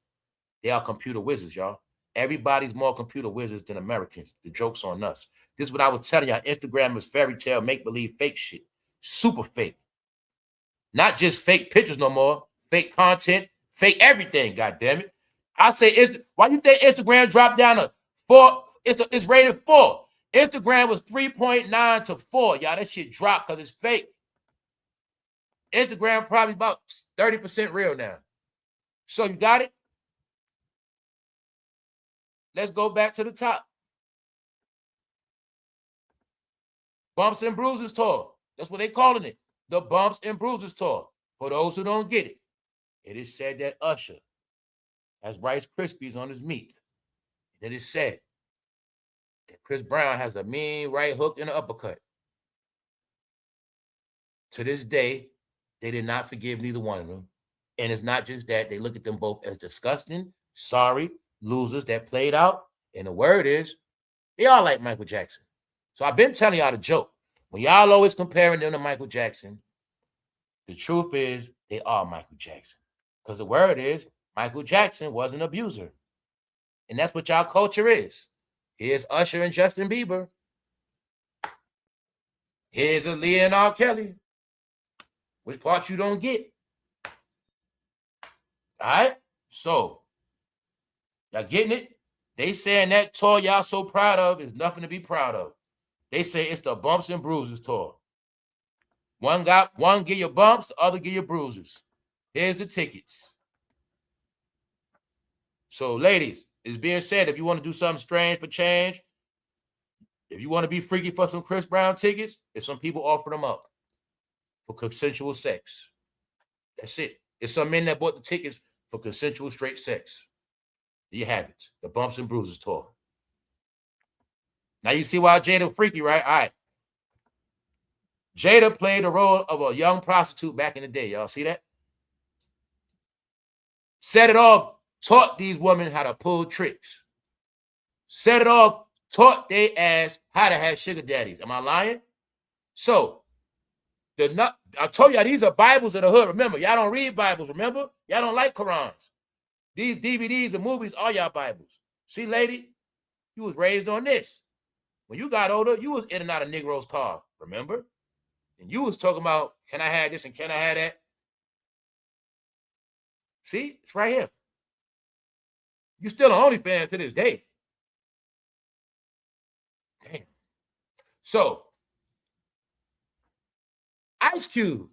They are computer wizards, y'all. Everybody's more computer wizards than Americans. The joke's on us. This is what I was telling y'all. Instagram is fairy tale, make-believe, fake shit. Super fake. Not just fake pictures no more. Fake content, fake everything, goddammit. I say, why you think Instagram dropped down to 4? It's rated 4. Instagram was 3.9 to 4. Y'all, that shit dropped because it's fake. Instagram probably about 30% real now. So you got it? Let's go back to the top. Bumps and Bruises tour. That's what they calling it. The Bumps and Bruises tour. For those who don't get it, it is said that USHER has Rice Krispies on his meat. And it is said that Chris Brown has a mean right hook and an uppercut. To this day, they did not forgive neither one of them. And it's not just that. They look at them both as disgusting, sorry losers that played out. And the word is, they all like Michael Jackson. So I've been telling y'all the joke. When y'all always comparing them to Michael Jackson, the truth is they are Michael Jackson. Because the word is, Michael Jackson was an abuser. And that's what y'all culture is. Here's Usher and Justin Bieber. Here's Aaliyah and R. Kelly. Which part you don't get? All right? So, y'all getting it? They saying that tour y'all so proud of is nothing to be proud of. They say it's the Bumps and Bruises tour. One give you bumps, the other give you bruises. Here's the tickets. So, ladies, it's being said, if you want to do something strange for change, if you want to be freaky for some Chris Brown tickets, there's some people offering them up for consensual sex. That's it. It's some men that bought the tickets for consensual straight sex. There you have it. The Bumps and Bruises tour. Now you see why Jada freaky, right? All right. Jada played the role of a young prostitute back in the day. Y'all see that? Set it off, taught these women how to pull tricks. Set it off, taught they ass how to have sugar daddies. Am I lying? So, I told y'all these are Bibles of the hood. Remember, y'all don't read Bibles. Remember, y'all don't like Qurans. These DVDs and movies are y'all Bibles. See, lady, you was raised on this. When you got older, you was in and out of Negro's car. Remember? And you was talking about, can I have this and can I have that? See, it's right here. You still an OnlyFans to this day. Damn. So, Ice Cube,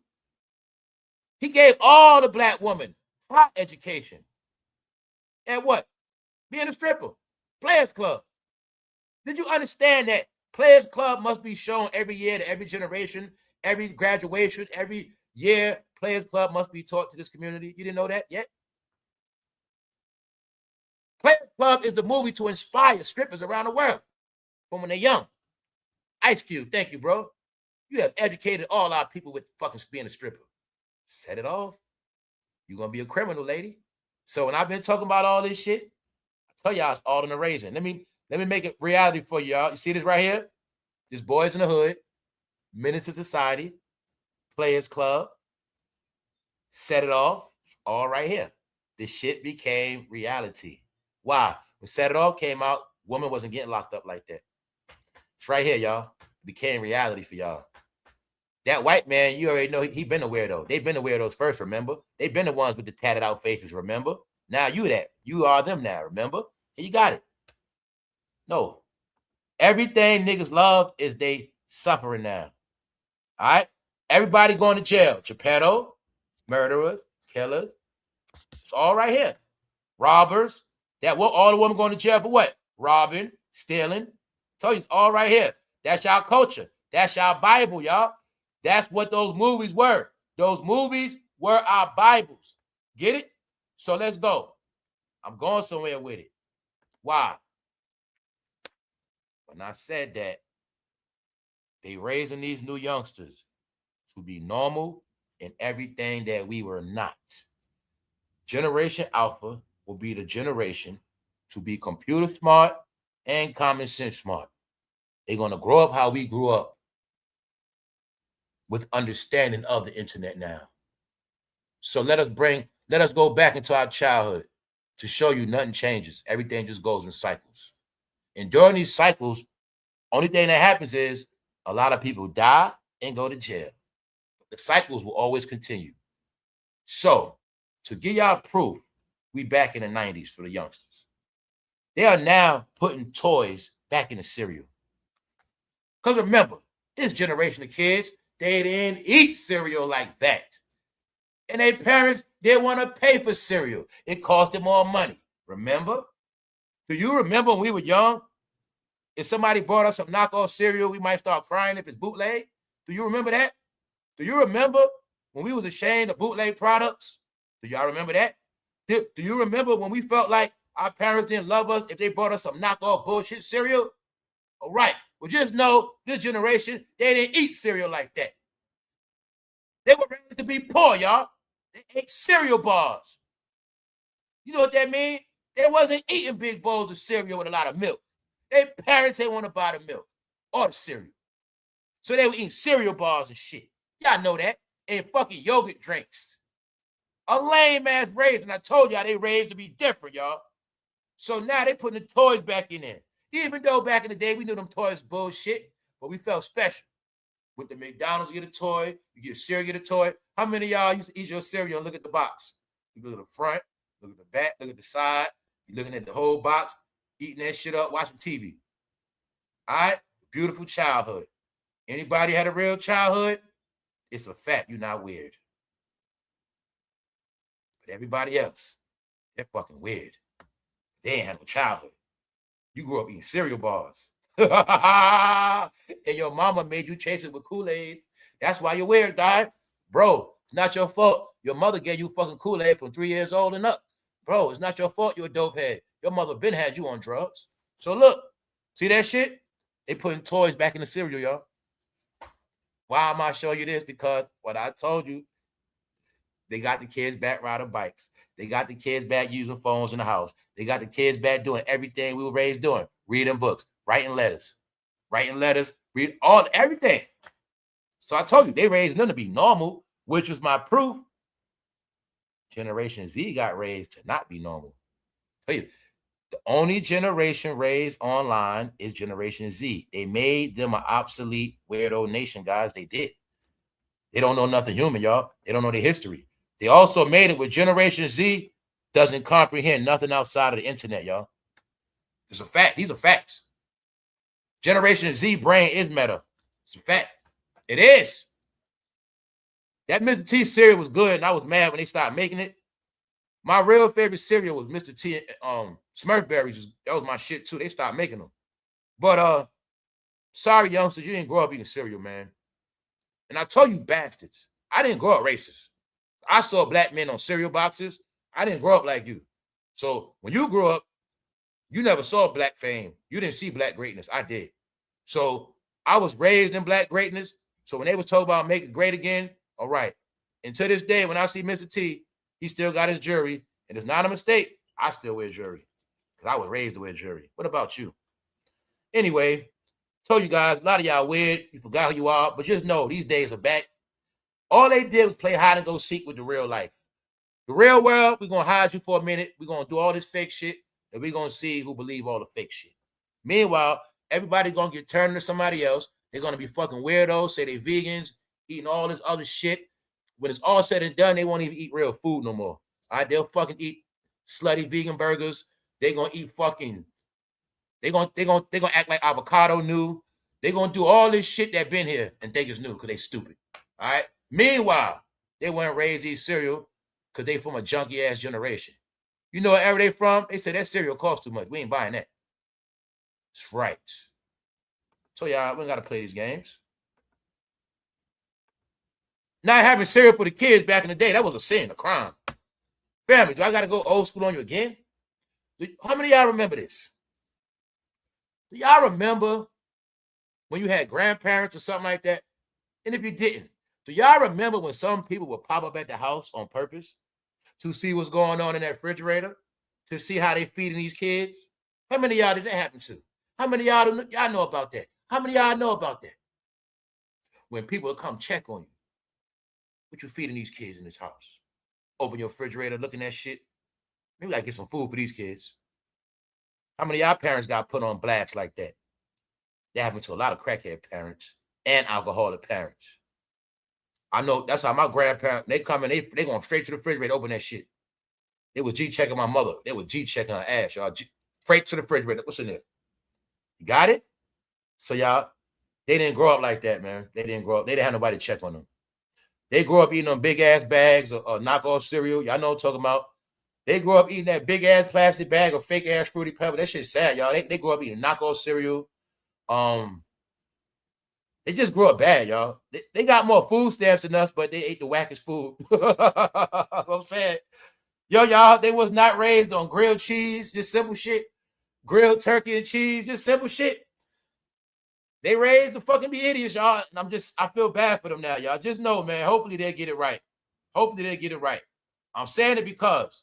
he gave all the black women hot education. And what? Being a stripper. Players Club. Did you understand that Players Club must be shown every year to every generation, every graduation, every year? Players Club must be taught to this community. You didn't know that yet? Players Club is the movie to inspire strippers around the world from when they're young. Ice Cube, thank you, bro. You have educated all our people with fucking being a stripper. Set it off. You're going to be a criminal, lady. So when I've been talking about all this shit, I tell y'all it's all in the raising. Let me make it reality for y'all. You see this right here? This Boys in the Hood, Menace to Society, Players Club, Set It Off, all right here. This shit became reality. Why? When Set It Off came out, woman wasn't getting locked up like that. It's right here, y'all. It became reality for y'all. That white man, you already know he been a weirdo. They've been the weirdos first, remember? They've been the ones with the tatted out faces, remember? Now you that. You are them now, remember? And you got it. No. Everything niggas love is they suffering now. All right? Everybody going to jail. Geppetto, murderers, killers. It's all right here. Robbers. All the women going to jail for what? Robbing, stealing. Told you it's all right here. That's y'all culture. That's y'all Bible, y'all. That's what those movies were. Those movies were our Bibles. Get it? So let's go. I'm going somewhere with it. Why? When I said that, they raising these new youngsters to be normal in everything that we were not. Generation Alpha will be the generation to be computer smart and common sense smart. They're going to grow up how we grew up, with understanding of the internet now. So let us go back into our childhood to show you nothing changes. Everything just goes in cycles. And during these cycles, only thing that happens is a lot of people die and go to jail. The cycles will always continue. So to give y'all proof, we back in the 90s for the youngsters. They are now putting toys back in the cereal. Because remember, this generation of kids, they didn't eat cereal like that. And their parents didn't want to pay for cereal. It cost them more money. Remember? Do you remember when we were young? If somebody brought us some knockoff cereal, we might start crying if it's bootleg. Do you remember that? Do you remember when we was ashamed of bootleg products? Do y'all remember that? Do you remember when we felt like our parents didn't love us if they brought us some knockoff bullshit cereal? All right. Well, just know this generation, they didn't eat cereal like that. They were ready to be poor, y'all. They ate cereal bars. You know what that means? They wasn't eating big bowls of cereal with a lot of milk. Their parents ain't want to buy the milk or the cereal. So they were eating cereal bars and shit. Y'all know that. And fucking yogurt drinks. A lame-ass raised, and I told y'all they raised to be different, y'all. So now they putting the toys back in there. Even though back in the day, we knew them toys bullshit, but we felt special. With the McDonald's, you get a toy. You get a cereal, get a toy. How many of y'all used to eat your cereal and look at the box? You look at the front, look at the back, look at the side. You're looking at the whole box, eating that shit up, watching TV. All right? Beautiful childhood. Anybody had a real childhood? It's a fact. You're not weird. But everybody else, they're fucking weird. They ain't had no childhood. You grew up eating cereal bars. And your mama made you chase it with Kool-Aid. That's why you're weird, guy. Bro, it's not your fault. Your mother gave you fucking Kool-Aid from 3 years old and up. Bro, it's not your fault you're a dope head. Your mother been had you on drugs. So look, see that shit? They putting toys back in the cereal, y'all. Why am I showing you this? Because what I told you, they got the kids back riding bikes. They got the kids back using phones in the house. They got the kids back doing everything we were raised doing. Reading books, writing letters, read everything. So I told you, they raised them to be normal, which was my proof. Generation Z got raised to not be normal. I tell you, the only generation raised online is Generation Z. They made them an obsolete weirdo nation, guys. They did. They don't know nothing human, y'all. They don't know their history. They also made it with Generation Z doesn't comprehend nothing outside of the internet, y'all. It's a fact. These are facts. Generation Z brain is meta. It's a fact. It is. That Mr. T cereal was good, and I was mad when they started making it. My real favorite cereal was Mr. T Smurf berries. That was my shit too. They stopped making them. But sorry, youngsters, you didn't grow up eating cereal, man. And I told you bastards, I didn't grow up racist. I saw black men on cereal boxes. I didn't grow up like you. So when you grew up, you never saw black fame. You didn't see black greatness. I did. So I was raised in black greatness. So when they was talking about making great again, all right. And to this day, when I see Mr. T, he still got his jury. And it's not a mistake. I still wear jury. Because I was raised to wear jury. What about you? Anyway, told you guys, a lot of y'all weird. You forgot who you are. But just know, these days are back. All they did was play hide and go seek with the real life. The real world, we're going to hide you for a minute. We're going to do all this fake shit. And we're going to see who believe all the fake shit. Meanwhile, everybody's going to get turned to somebody else. They're going to be fucking weirdos, say they vegans, eating all this other shit. When it's all said and done, they won't even eat real food no more. All right, they'll fucking eat slutty vegan burgers. They're going to eat fucking, they're going to act like avocado new. They're going to do all this shit that been here and think it's new because they stupid. All right? Meanwhile, they weren't raised these cereal because they from a junky ass generation. You know wherever they from? They say that cereal costs too much. We ain't buying that. That's right. So y'all, we got to play these games. Not having cereal for the kids back in the day, that was a sin, a crime. Family, do I got to go old school on you again? How many of y'all remember this? Do y'all remember when you had grandparents or something like that? And if you didn't, do y'all remember when some people would pop up at the house on purpose to see what's going on in that refrigerator, to see how they feeding these kids? How many of y'all did that happen to? How many of y'all know about that? How many of y'all know about that? When people come check on you, what you feeding these kids in this house? Open your refrigerator, looking at shit. Maybe I get some food for these kids. How many of y'all parents got put on blast like that? That happened to a lot of crackhead parents and alcoholic parents. I know that's how my grandparents, they come in, they going straight to the refrigerator, open that shit. They was G-checking my mother. They was G-checking her ass, y'all. Straight to the refrigerator. What's in there? You got it? So y'all, they didn't grow up like that, man. They didn't grow up. They didn't have nobody to check on them. They grew up eating them big-ass bags of knockoff cereal. Y'all know what I'm talking about. They grew up eating that big-ass plastic bag of fake-ass Fruity Pebble. That shit's sad, y'all. They grew up eating knockoff cereal. They just grew up bad, y'all. They got more food stamps than us, but they ate the wackest food. I'm saying. Yo, y'all, they was not raised on grilled cheese, just simple shit. Grilled turkey and cheese, just simple shit. They raised to fucking be idiots, y'all. And I feel bad for them now, y'all. Just know, man, hopefully they'll get it right. Hopefully they'll get it right. I'm saying it because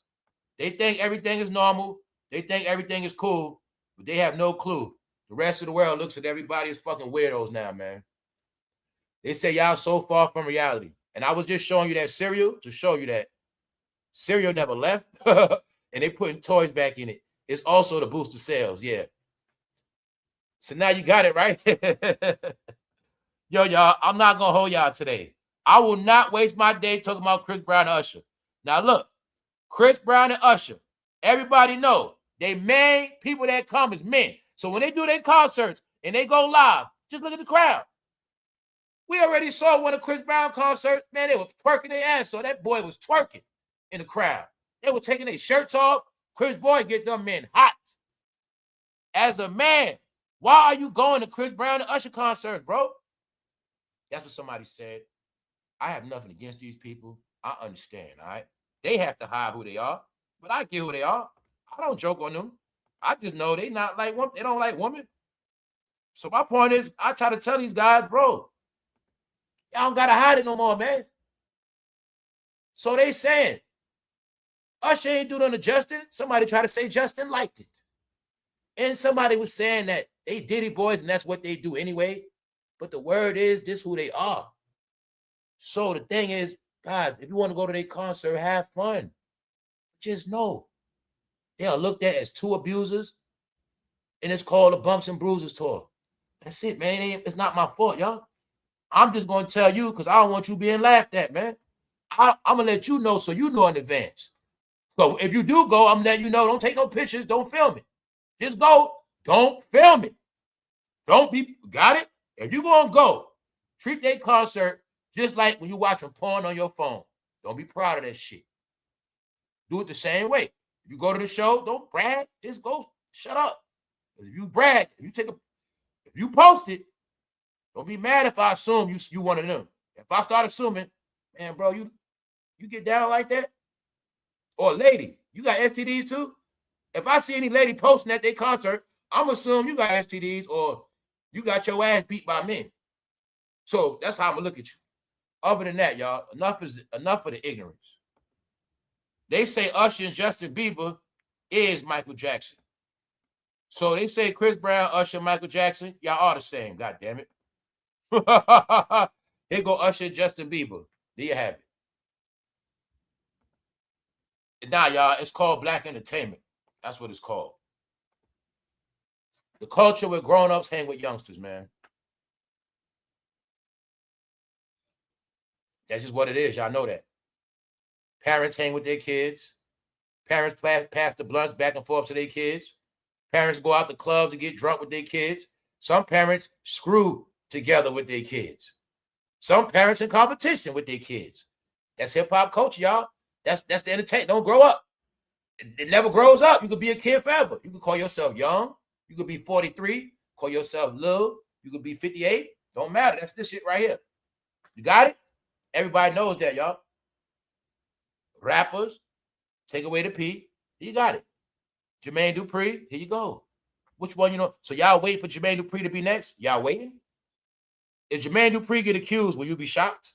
they think everything is normal. They think everything is cool, but they have no clue. The rest of the world looks at everybody as fucking weirdos now, man. They say y'all so far from reality. And I was just showing you that cereal to show you that cereal never left. And they putting toys back in it. It's also to boost the sales, yeah. So now you got it, right? Yo, y'all, I'm not going to hold y'all today. I will not waste my day talking about Chris Brown and Usher. Now, look, Chris Brown and Usher, everybody know they main people that come is men. So when they do their concerts and they go live, just look at the crowd. We already saw one of Chris Brown concerts. Man, they were twerking their ass. So that boy was twerking in the crowd. They were taking their shirts off. Chris boy get them men hot. As a man, why are you going to Chris Brown and Usher concerts, bro? That's what somebody said. I have nothing against these people. I understand, all right? They have to hide who they are, but I get who they are. I don't joke on them. I just know they not like women. They don't like women. So my point is, I try to tell these guys, bro, y'all don't got to hide it no more, man. So they saying, Usher ain't do nothing to Justin. Somebody tried to say Justin liked it. And somebody was saying that they Diddy boys and that's what they do anyway. But the word is, this who they are. So the thing is, guys, if you want to go to their concert, have fun. Just know they are looked at as two abusers, and it's called the Bumps and Bruises tour. That's it, man. It's not my fault, y'all. I'm just going to tell you because I don't want you being laughed at, man. I'm going to let you know so you know in advance. So if you do go, I'm letting you know, don't take no pictures, don't film it. Just go, don't film it. Don't be, got it? If you're going to go, treat that concert just like when you're watching porn on your phone. Don't be proud of that shit. Do it the same way. If you go to the show, don't brag. Just go, shut up. If you brag, if you post it, don't be mad if I assume you one of them. If I start assuming, man, bro, you get down like that? Or lady, you got STDs too? If I see any lady posting at their concert, I'm assuming you got STDs or you got your ass beat by men. So that's how I'm gonna look at you. Other than that, y'all, enough of the ignorance. They say Usher and Justin Bieber is Michael Jackson. So they say Chris Brown, Usher, Michael Jackson. Y'all are the same, god damn it. Here go Usher and Justin Bieber. There you have it. Now, y'all, it's called Black Entertainment. That's what it's called. The culture where grown-ups hang with youngsters, man. That's just what it is. Y'all know that. Parents hang with their kids. Parents pass the blunts back and forth to their kids. Parents go out to clubs and get drunk with their kids. Some parents screw together with their kids. Some parents in competition with their kids. That's hip-hop culture, y'all. That's the entertainment. Don't grow up. It never grows up. You could be a kid forever. You could call yourself young. You could be 43. Call yourself little. You could be 58. Don't matter. That's this shit right here. You got it? Everybody knows that, y'all. Rappers, take away the P. You got it. Jermaine Dupri, here you go. Which one you know? So y'all wait for Jermaine Dupri to be next? Y'all waiting? If Jermaine Dupri get accused, will you be shocked?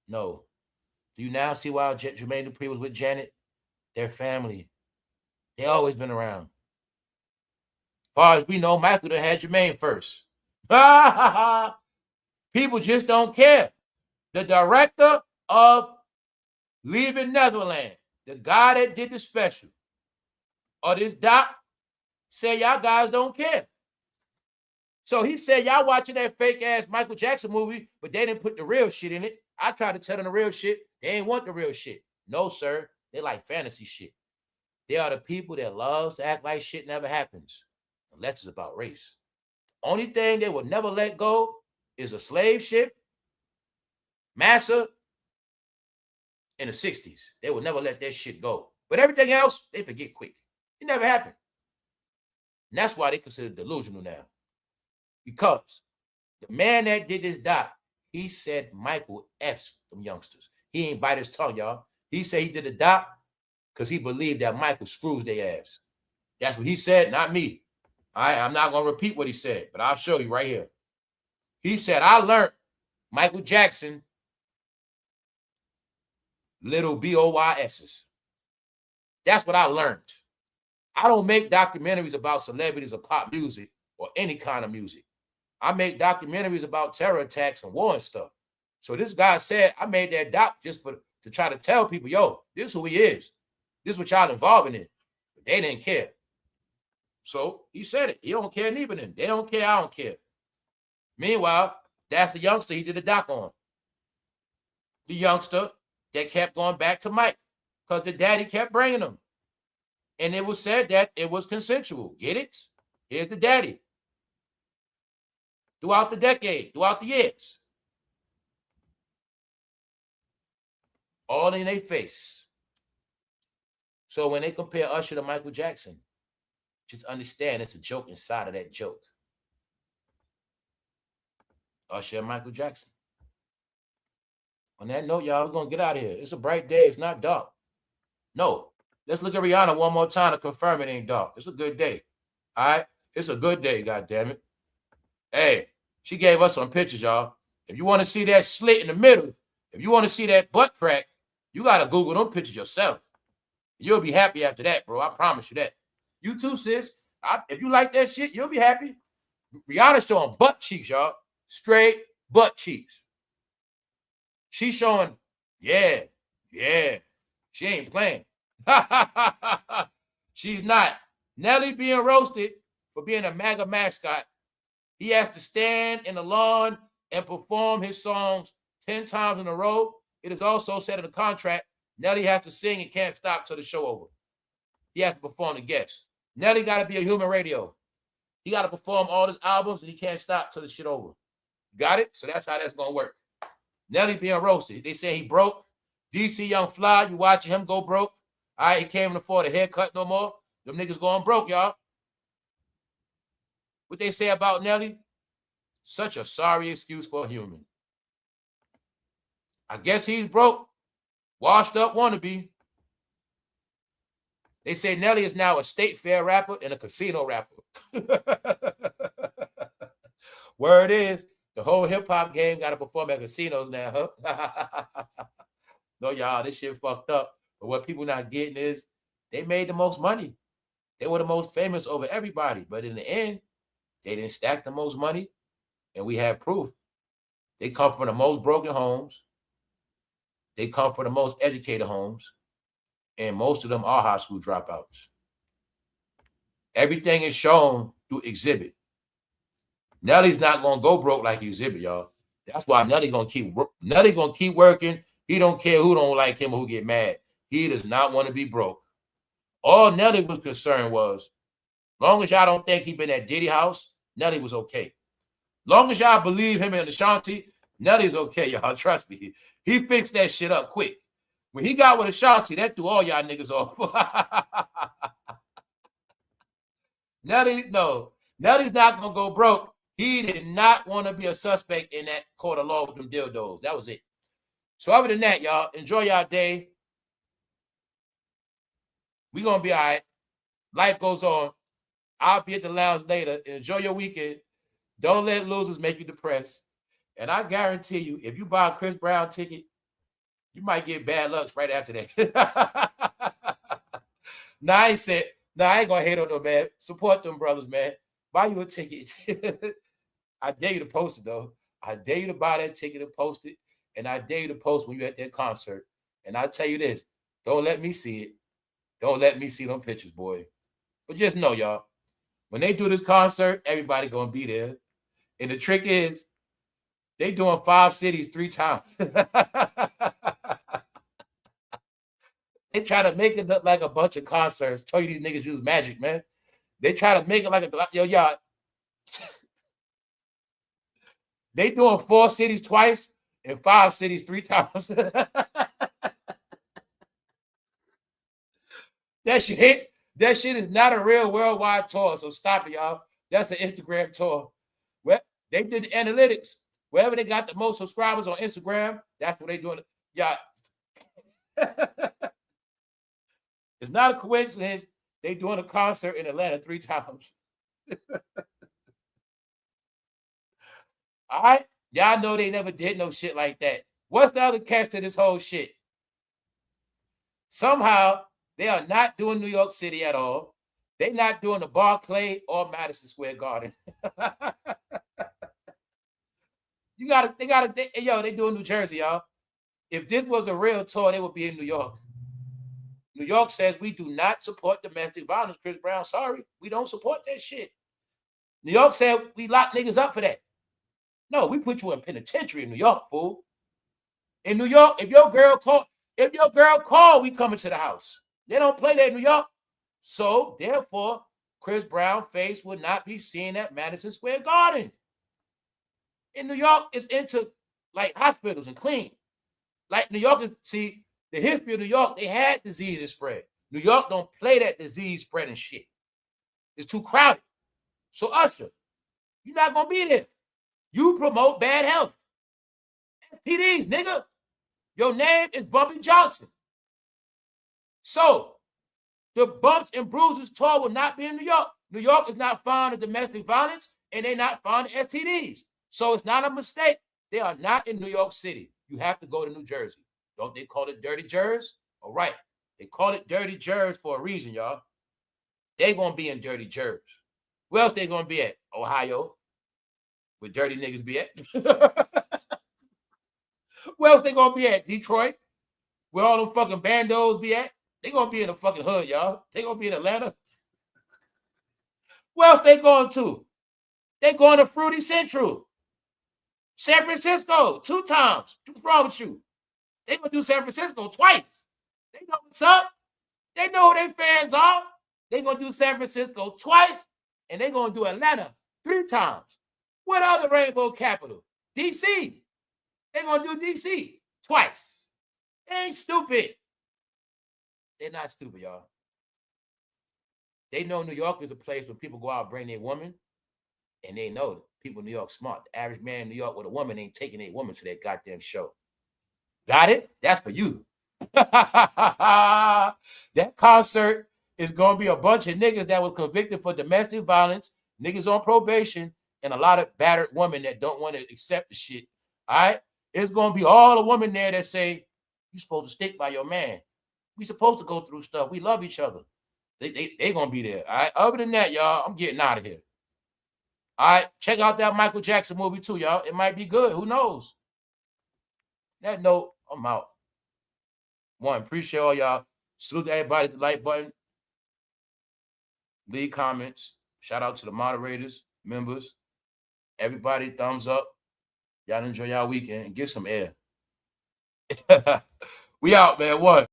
No. Do you now see why Jermaine Dupri was with Janet? Their family. They always been around. As far as we know, Michael done had Jermaine first. People just don't care. The director of Leaving Netherland, the guy that did the special, or this doc, said y'all guys don't care. So he said y'all watching that fake ass Michael Jackson movie, but they didn't put the real shit in it. I tried to tell them the real shit. They ain't want the real shit. No, sir. They like fantasy shit. They are the people that loves to act like shit never happens, unless it's about race. Only thing they will never let go is a slave ship, massa, in the 60s. They will never let that shit go. But everything else, they forget quick. It never happened. And that's why they consider it delusional now. Because the man that did this doc, he said Michael F's them youngsters. He ain't bite his tongue, y'all. He said he did the doc because he believed that Michael screws their ass. That's what he said, not me. I'm not going to repeat what he said, but I'll show you right here. He said, I learned Michael Jackson little BOYS's. That's what I learned. I don't make documentaries about celebrities or pop music or any kind of music. I make documentaries about terror attacks and war and stuff. So this guy said, I made that doc just to try to tell people, yo, this is who he is. This is what y'all involving in. But they didn't care. So he said it. He don't care neither. They don't care. I don't care. Meanwhile, that's the youngster he did a doc on. The youngster that kept going back to Mike because the daddy kept bringing him. And it was said that it was consensual. Get it? Here's the daddy. Throughout the decade, throughout the years. All in their face. So when they compare Usher to Michael Jackson, just understand it's a joke inside of that joke. Usher and Michael Jackson. On that note, y'all, we're going to get out of here. It's a bright day. It's not dark. No. Let's look at Rihanna one more time to confirm it ain't dark. It's a good day. All right? It's a good day, goddammit. Hey, she gave us some pictures, y'all. If you want to see that slit in the middle, if you want to see that butt crack, you got to Google them pictures yourself. You'll be happy after that, bro. I promise you that. You too, sis. If you like that shit, you'll be happy. Rihanna's showing butt cheeks, y'all. Straight butt cheeks. She's showing, yeah. She ain't playing. She's not. Nelly being roasted for being a MAGA mascot. He has to stand in the lawn and perform his songs 10 times in a row. It is also said in the contract, Nelly has to sing and can't stop till the show over. He has to perform the guests. Nelly got to be a human radio. He got to perform all his albums and he can't stop till the shit over. Got it? So that's how that's going to work. Nelly being roasted. They say he broke. DC Young Fly, you watching him go broke. All right, he can't even afford a haircut no more. Them niggas going broke, y'all. What they say about Nelly? Such a sorry excuse for a human. I guess he's broke. Washed up wannabe. They say Nelly is now a state fair rapper and a casino rapper. Word is, the whole hip-hop game got to perform at casinos now, huh? No, y'all, this shit fucked up. But what people not getting is they made the most money. They were the most famous over everybody. But in the end, they didn't stack the most money. And we have proof. They come from the most broken homes. They come from the most educated homes. And most of them are high school dropouts. Everything is shown through exhibit. Nelly's not going to go broke like Exhibit, y'all. That's why Nelly going to keep working. He don't care who don't like him or who get mad. He does not want to be broke. All Nelly was concerned was, long as y'all don't think he been at Diddy house, Nelly was okay. Long as y'all believe him and Ashanti, Nelly's okay, y'all. Trust me. He fixed that shit up quick. When he got with Ashanti, that threw all y'all niggas off. Nelly's not going to go broke. He did not want to be a suspect in that court of law with them dildos. That was it. So other than that, y'all, enjoy y'all day. We're going to be all right. Life goes on. I'll be at the lounge later. Enjoy your weekend. Don't let losers make you depressed. And I guarantee you, if you buy a Chris Brown ticket, you might get bad luck right after that. I ain't going to hate on them, man. Support them brothers, man. Buy you a ticket. I dare you to post it, though. I dare you to buy that ticket and post it. And I dare you to post when you're at that concert. And I'll tell you this. Don't let me see it. Don't let me see them pictures, boy. But just know, y'all, when they do this concert, everybody going to be there. And the trick is, they doing 5 cities 3 times. They try to make it look like a bunch of concerts. Tell you these niggas use magic, man. They try to make it like a, y'all. They doing 4 cities twice and 5 cities 3 times. That shit is not a real worldwide tour. So stop it, y'all. That's an Instagram tour. Well, they did the analytics. Wherever they got the most subscribers on Instagram, that's what they doing. Y'all, It's not a coincidence they doing a concert in Atlanta 3 times. All right? Y'all know they never did no shit like that. What's the other catch to this whole shit? Somehow, they are not doing New York City at all. They're not doing the Barclay or Madison Square Garden. They doing New Jersey, y'all. If this was a real tour, they would be in New York. New York says we do not support domestic violence. Chris Brown, sorry, we don't support that shit. New York said we lock niggas up for that. No, we put you in penitentiary in New York, fool. In New York, if your girl call, we coming to the house. They don't play that in New York. So, therefore, Chris Brown's face will not be seen at Madison Square Garden. In New York, it's into like hospitals and clean. Like New York, see, the history of New York, they had diseases spread. New York don't play that disease spreading shit. It's too crowded. So, Usher, you're not going to be there. You promote bad health. STDs, nigga. Your name is Bumpy Johnson. So, the Bumps and Bruises tour will not be in New York. New York is not fond of domestic violence, and they're not fond of STDs. So, it's not a mistake. They are not in New York City. You have to go to New Jersey. Don't they call it Dirty Jersey? All right. They call it Dirty Jersey for a reason, y'all. They're going to be in Dirty Jersey. Where else they going to be at? Ohio. Where dirty niggas be at. Where else they going to be at? Detroit. Where all those fucking bandos be at? They going to be in the fucking hood, y'all. They going to be in Atlanta. Where else they going to? They going to Fruity Central. San Francisco, 2 times. What's wrong with you? They going to do San Francisco twice. They know what's up. They know who their fans are. They going to do San Francisco twice, and they going to do Atlanta 3 times. What other rainbow capital? D.C. They're going to do D.C. twice. They ain't stupid. They're not stupid, y'all. They know New York is a place where people go out and bring their woman, and they know people in New York smart. The average man in New York with a woman ain't taking a woman to that goddamn show. Got it? That's for you. That concert is going to be a bunch of niggas that were convicted for domestic violence, niggas on probation, and a lot of battered women that don't want to accept the shit. All right? It's going to be all the women there that say, you're supposed to stick by your man. We supposed to go through stuff. We love each other. They going to be there. All right? Other than that, y'all, I'm getting out of here. All right? Check out that Michael Jackson movie too, y'all. It might be good. Who knows? That note, I'm out. One, appreciate all y'all. Salute to everybody at the like button. Leave comments. Shout out to the moderators, members. Everybody, thumbs up. Y'all enjoy y'all weekend and get some air. We out, man. What?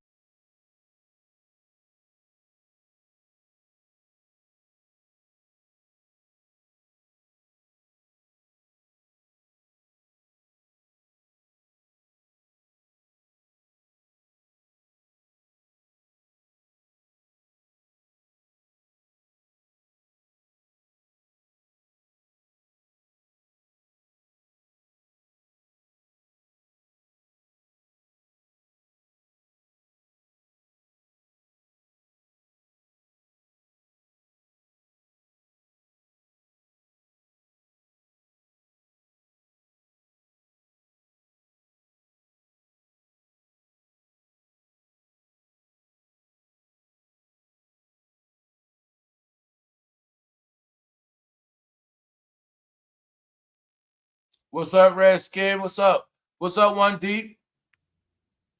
What's up, Redskin? What's up? What's up, One Deep?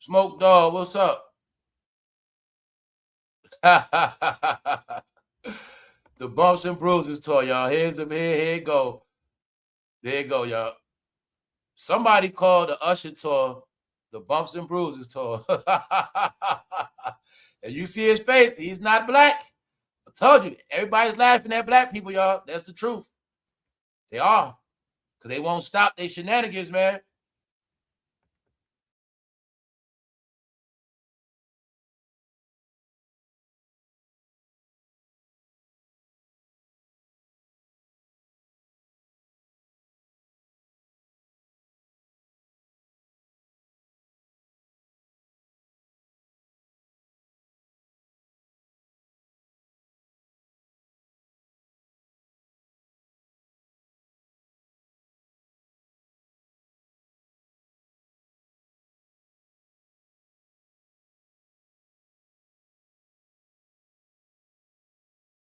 Smoke Dog, what's up? The Bumps and Bruises tour, y'all. Here it go. There you go, y'all. Somebody called the Usher tour the Bumps and Bruises tour. And you see his face. He's not black. I told you. Everybody's laughing at black people, y'all. That's the truth. They are. Because they won't stop their shenanigans, man.